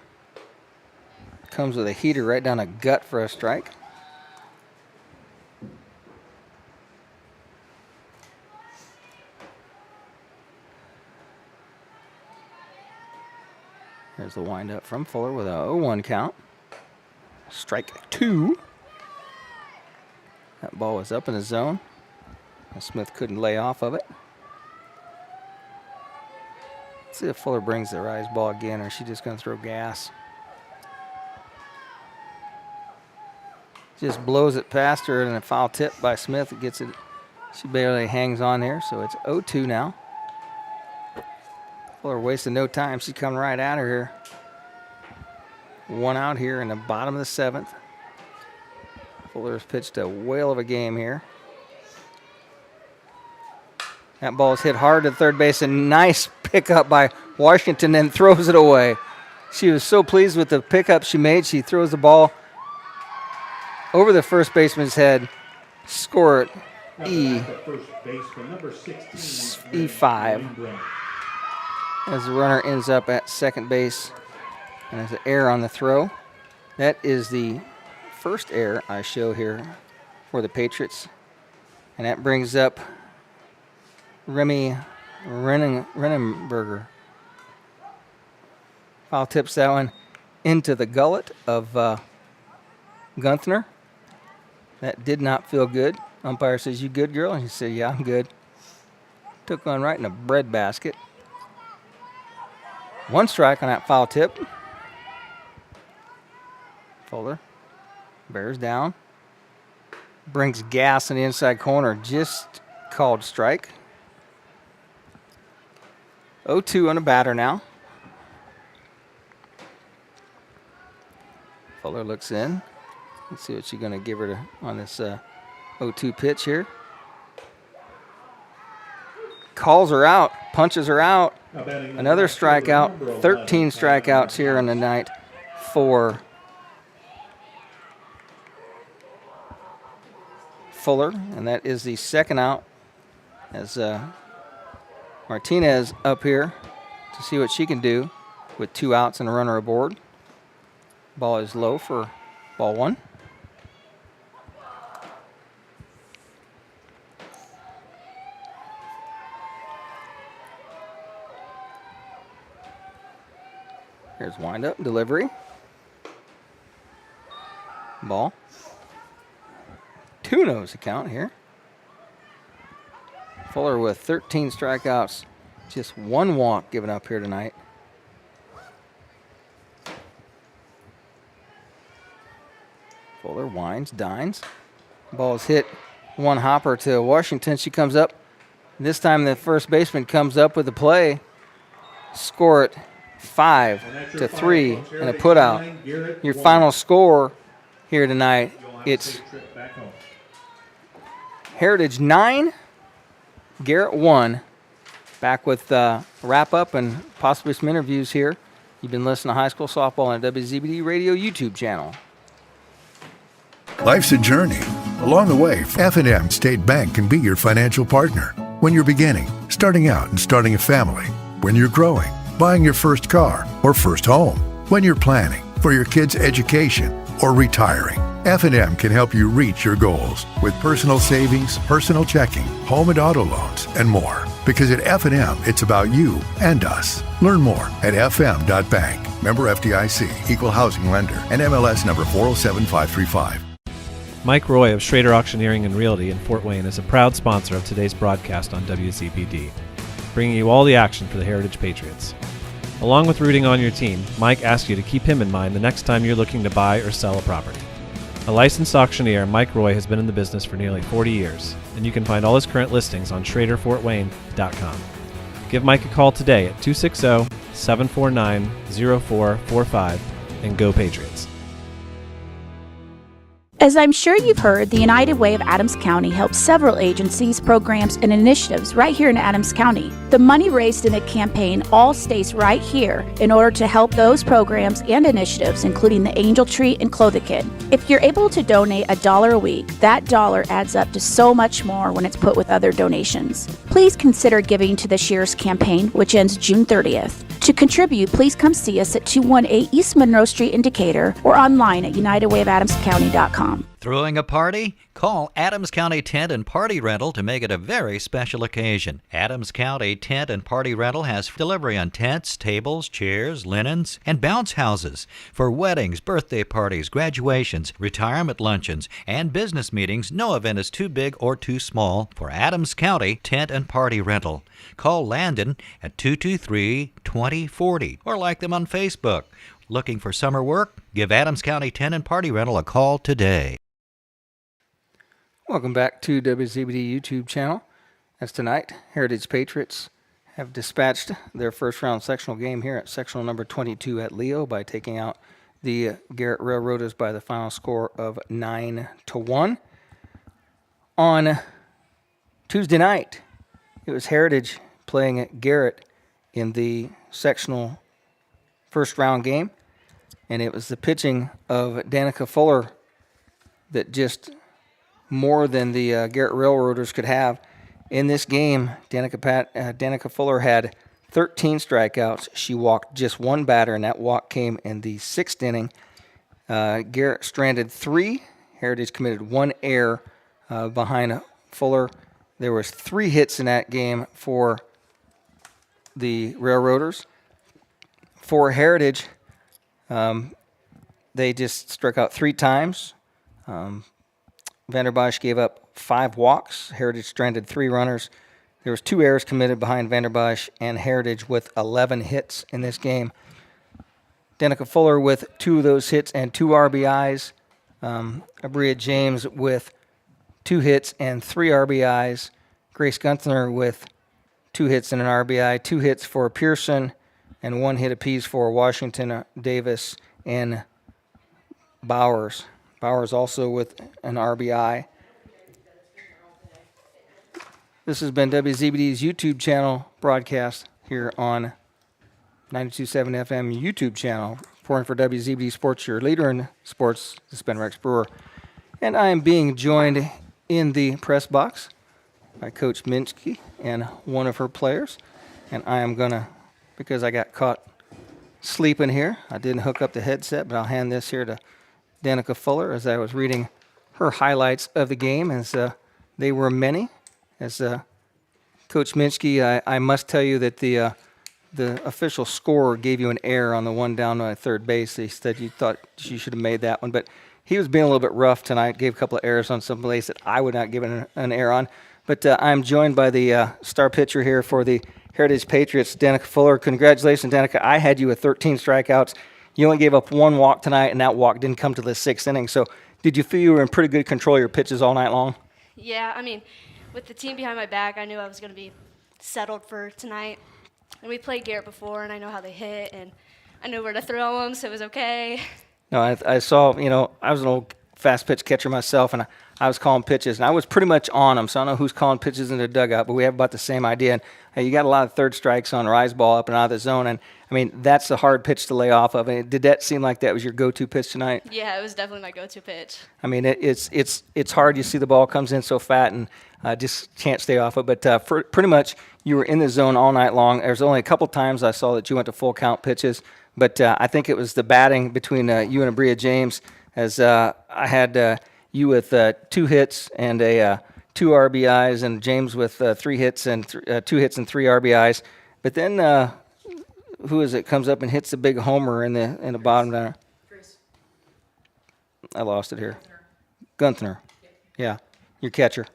Comes with a heater right down the gut for a strike. There's the windup from Fuller with a 0-1 count. Strike 2. That ball was up in the zone. Smith couldn't lay off of it. Let's see if Fuller brings the rise ball again, or is she just going to throw gas? Just blows it past her, and a foul tip by Smith. It gets it. She barely hangs on there, so it's 0-2 now. Fuller wasting no time. She's coming right at her here. 1 out here in the bottom of the 7th. Fuller's pitched a whale of a game here. That ball is hit hard to third base. A nice pickup by Washington, then throws it away. She was so pleased with the pickup she made. She throws the ball over the first baseman's head. Score it E5. As the runner ends up at second base. And there's an error on the throw. That is the first error I show here for the Patriots. And that brings up Remy Renenberger. Foul tips that one into the gullet of Gunther. That did not feel good. Umpire says, "You good, girl?" And he said, "Yeah, I'm good." Took one right in the breadbasket. 1 strike on that foul tip. Fuller bears down. Brings gas in the inside corner. Just called strike. 0-2 on the batter now. Fuller looks in. Let's see what she's going to give her on this 0-2 pitch here. Calls her out. Punches her out. Another strikeout. 13 strikeouts here in the night for Fuller, and that is the second out as Martinez up here to see what she can do with 2 outs and a runner aboard. Ball is low for ball 1. Here's windup, delivery. Ball. 2-0 count here. Fuller with 13 strikeouts. Just 1 walk given up here tonight. Fuller winds, dines. Ball is hit 1 hopper to Washington. She comes up. This time the first baseman comes up with the play. Score it 5-3 and a put out. Your final score here tonight, it's Heritage 9, Garrett 1. Back with wrap up and possibly some interviews here. You've been listening to High School Softball on the WZBD Radio YouTube channel. Life's a journey. Along the way, F&M State Bank can be your financial partner. When you're beginning, starting out and starting a family. When you're growing, buying your first car or first home. When you're planning for your kids' education or retiring, F&M can help you reach your goals with personal savings, personal checking, home and auto loans, and more. Because at F&M, it's about you and us. Learn more at fm.bank. Member FDIC, Equal Housing Lender, and MLS number 407535. Mike Roy of Schrader Auctioneering and Realty in Fort Wayne is a proud sponsor of today's broadcast on WZBD, bringing you all the action for the Heritage Patriots. Along with rooting on your team, Mike asks you to keep him in mind the next time you're looking to buy or sell a property. A licensed auctioneer, Mike Roy has been in the business for nearly 40 years, and you can find all his current listings on schraderfortwayne.com. Give Mike a call today at 260-749-0445 and go Patriots. As I'm sure you've heard, the United Way of Adams County helps several agencies, programs, and initiatives right here in Adams County. The money raised in the campaign all stays right here in order to help those programs and initiatives, including the Angel Tree and Clothe Kid. If you're able to donate $1 a week, that dollar adds up to so much more when it's put with other donations. Please consider giving to this year's campaign, which ends June 30th. To contribute, please come see us at 218 East Monroe Street in Decatur or online at unitedwayofadamscounty.com. Throwing a party? Call Adams County Tent and Party Rental to make it a very special occasion. Adams County Tent and Party Rental has delivery on tents, tables, chairs, linens, and bounce houses for weddings, birthday parties, graduations, retirement luncheons, and business meetings. No event is too big or too small for Adams County Tent and Party Rental. Call Landon at 223-2040 or like them on Facebook. Looking for summer work? Give Adams County Tent and Party Rental a call today. Welcome back to WZBD YouTube channel. As tonight, Heritage Patriots have dispatched their first round sectional game here at sectional number 22 at Leo by taking out the Garrett Railroaders by the final score of 9-1. On Tuesday night, it was Heritage playing at Garrett in the sectional first round game, and it was the pitching of Danica Fuller that just more than the Garrett Railroaders could have. In this game, Danica Fuller had 13 strikeouts. She walked just one batter, and that walk came in the 6th inning. Garrett stranded 3. Heritage committed 1 error behind Fuller. There was 3 hits in that game for the Railroaders. For Heritage, they just struck out 3 times. Vanderbosch gave up 5 walks. Heritage stranded 3 runners. There was 2 errors committed behind Vanderbosch and Heritage with 11 hits in this game. Danica Fuller with 2 of those hits and 2 RBIs. Abria James with 2 hits and 3 RBIs. Grace Gunther with 2 hits and an RBI. 2 hits for Pearson and 1 hit apiece for Washington, Davis, and Bowers. Bowers also with an RBI. This has been WZBD's YouTube channel broadcast here on 92.7 FM YouTube channel. Reporting for WZBD Sports, your leader in sports. This has been Rex Brewer. And I am being joined in the press box by Coach Minsky and one of her players. And I am going to, because I got caught sleeping here, I didn't hook up the headset, but I'll hand this here to Danica Fuller as I was reading her highlights of the game, as they were many. As Coach Minsky, I must tell you that the official scorer gave you an error on the one down by third base. He said you thought you should have made that one, but he was being a little bit rough tonight, gave a couple of errors on some plays that I would not give an error on. But I'm joined by the star pitcher here for the Heritage Patriots, Danica Fuller. Congratulations, Danica. I had you with 13 strikeouts. You only gave up 1 walk tonight, and that walk didn't come to the 6th inning. So did you feel you were in pretty good control of your pitches all night long? Yeah, I mean, with the team behind my back, I knew I was going to be settled for tonight. And we played Garrett before, and I know how they hit, and I knew where to throw them, so it was okay. No, I saw, I was an old fast pitch catcher myself, and I was calling pitches, and I was pretty much on them, so I don't know who's calling pitches in the dugout, but we have about the same idea. And you got a lot of third strikes on rise ball up and out of the zone, and, that's a hard pitch to lay off of. And did that seem like that was your go-to pitch tonight? Yeah, it was definitely my go-to pitch. It's hard. You see the ball comes in so fat and just can't stay off it. But pretty much you were in the zone all night long. There's only a couple times I saw that you went to full count pitches, but I think it was the batting between you and Abria James, as I had you with 2 hits and 2 RBIs, and James with 3 hits and 2 hits and 3 RBIs. But then who is it comes up and hits the big homer in the bottom there? I lost it here. Gunther. Yeah, your catcher.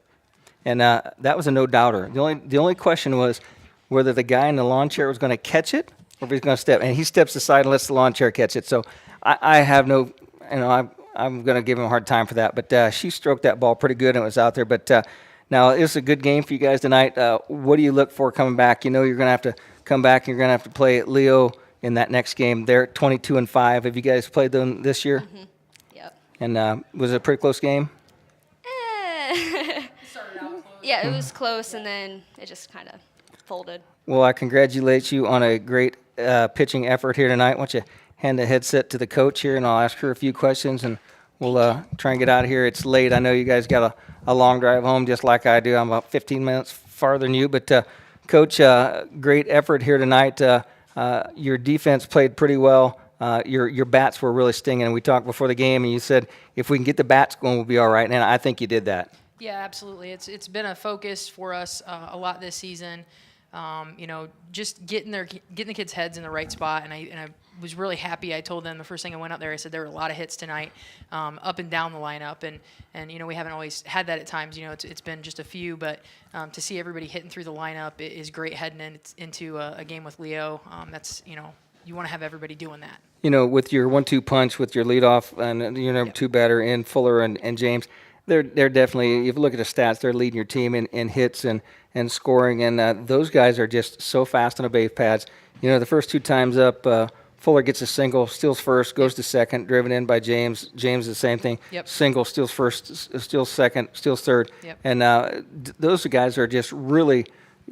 And that was a no-doubter. The only question was whether the guy in the lawn chair was going to catch it or if he's going to step. And he steps aside and lets the lawn chair catch it. So I have no, I'm going to give him a hard time for that. But she stroked that ball pretty good and it was out there. But now it's a good game for you guys tonight. What do you look for coming back? You're going to have to come back and you're going to have to play at Leo in that next game. They're 22-5. Have you guys played them this year? Mm-hmm. Yep. And was it a pretty close game? Yeah, it was close, and then it just kind of folded. Well, I congratulate you on a great pitching effort here tonight. Why don't you hand the headset to the coach here, and I'll ask her a few questions, and we'll try and get out of here. It's late. I know you guys got a long drive home just like I do. I'm about 15 minutes farther than you. But, Coach, great effort here tonight. Your defense played pretty well. Your bats were really stinging. And we talked before the game, and you said if we can get the bats going, we'll be all right. And I think you did that. Yeah, absolutely. It's been a focus for us a lot this season. Just getting the kids' heads in the right spot, and I was really happy. I told them the first thing I went out there, I said there were a lot of hits tonight, up and down the lineup, and we haven't always had that at times. It's been just a few, but to see everybody hitting through the lineup is great heading into a game with Leo. That's you want to have everybody doing that. With your 1-2 punch with your leadoff and your number 2 batter in Fuller and James. They're definitely, if you look at the stats, they're leading your team in hits and scoring, and those guys are just so fast on the base pads. The first 2 times up, Fuller gets a single, steals first, goes to second, driven in by James. James, the same thing. Yep. Single, steals first, steals second, steals third. Yep. And those guys are just really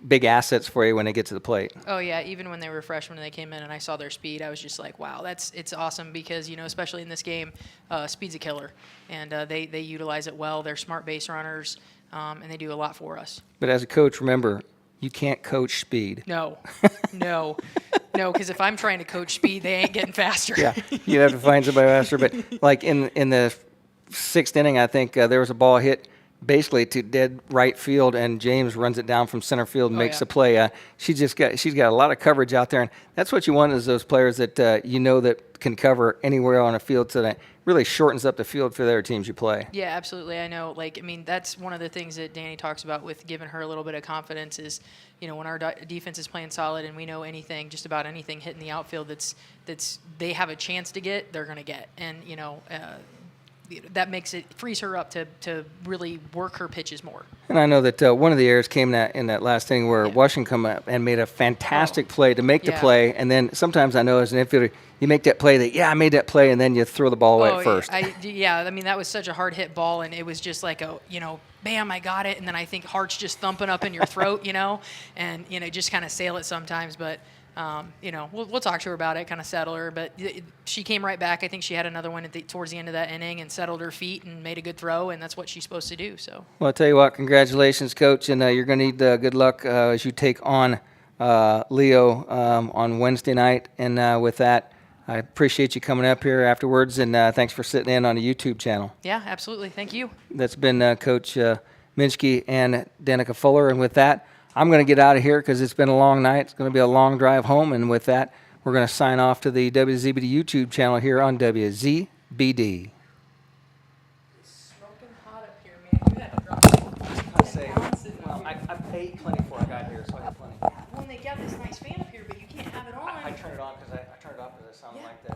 big assets for you when they get to the plate. Oh yeah, even when they were freshmen and they came in and I saw their speed, I was just like, wow, it's awesome because especially in this game, speed's a killer, and they utilize it well. They're smart base runners, and they do a lot for us. But as a coach, remember, you can't coach speed. No, because if I'm trying to coach speed, they ain't getting faster. Yeah, you have to find somebody faster. But like in the 6th inning, I think there was a ball hit basically to dead right field, and James runs it down from center field and makes the play. She's got a lot of coverage out there, and that's what you want is those players that that can cover anywhere on a field, so that really shortens up the field for the other teams you play. Yeah, absolutely. I know. That's one of the things that Danny talks about with giving her a little bit of confidence is, when our defense is playing solid and we know anything, just about anything hitting the outfield that's they have a chance to get, they're going to get, and that frees her up to really work her pitches more. And I know that one of the errors came in that last inning where Washington come up and made a fantastic play to make the play, and then sometimes I know as an infielder, you make that play I made that play, and then you throw the ball away at first. That was such a hard hit ball, and it was just like bam, I got it, and then I think heart's just thumping up in your throat, and just kind of sail it sometimes, but. We'll talk to her about it, kind of settle her. But she came right back. I think she had another one towards the end of that inning and settled her feet and made a good throw, and that's what she's supposed to do. So. Well, I'll tell you what, congratulations, Coach, and you're going to need good luck as you take on Leo on Wednesday night. And with that, I appreciate you coming up here afterwards, and thanks for sitting in on the YouTube channel. Yeah, absolutely. Thank you. That's been Coach Minsky and Danica Fuller, and with that, I'm going to get out of here because it's been a long night. It's going to be a long drive home. And with that, we're going to sign off to the WZBD YouTube channel here on WZBD. It's smoking hot up here, man. You had to drop I paid plenty before I got here, so I have plenty. Well, they got this nice fan up here, but you can't have it on. I turned it on because I turned it off because it sounded like that.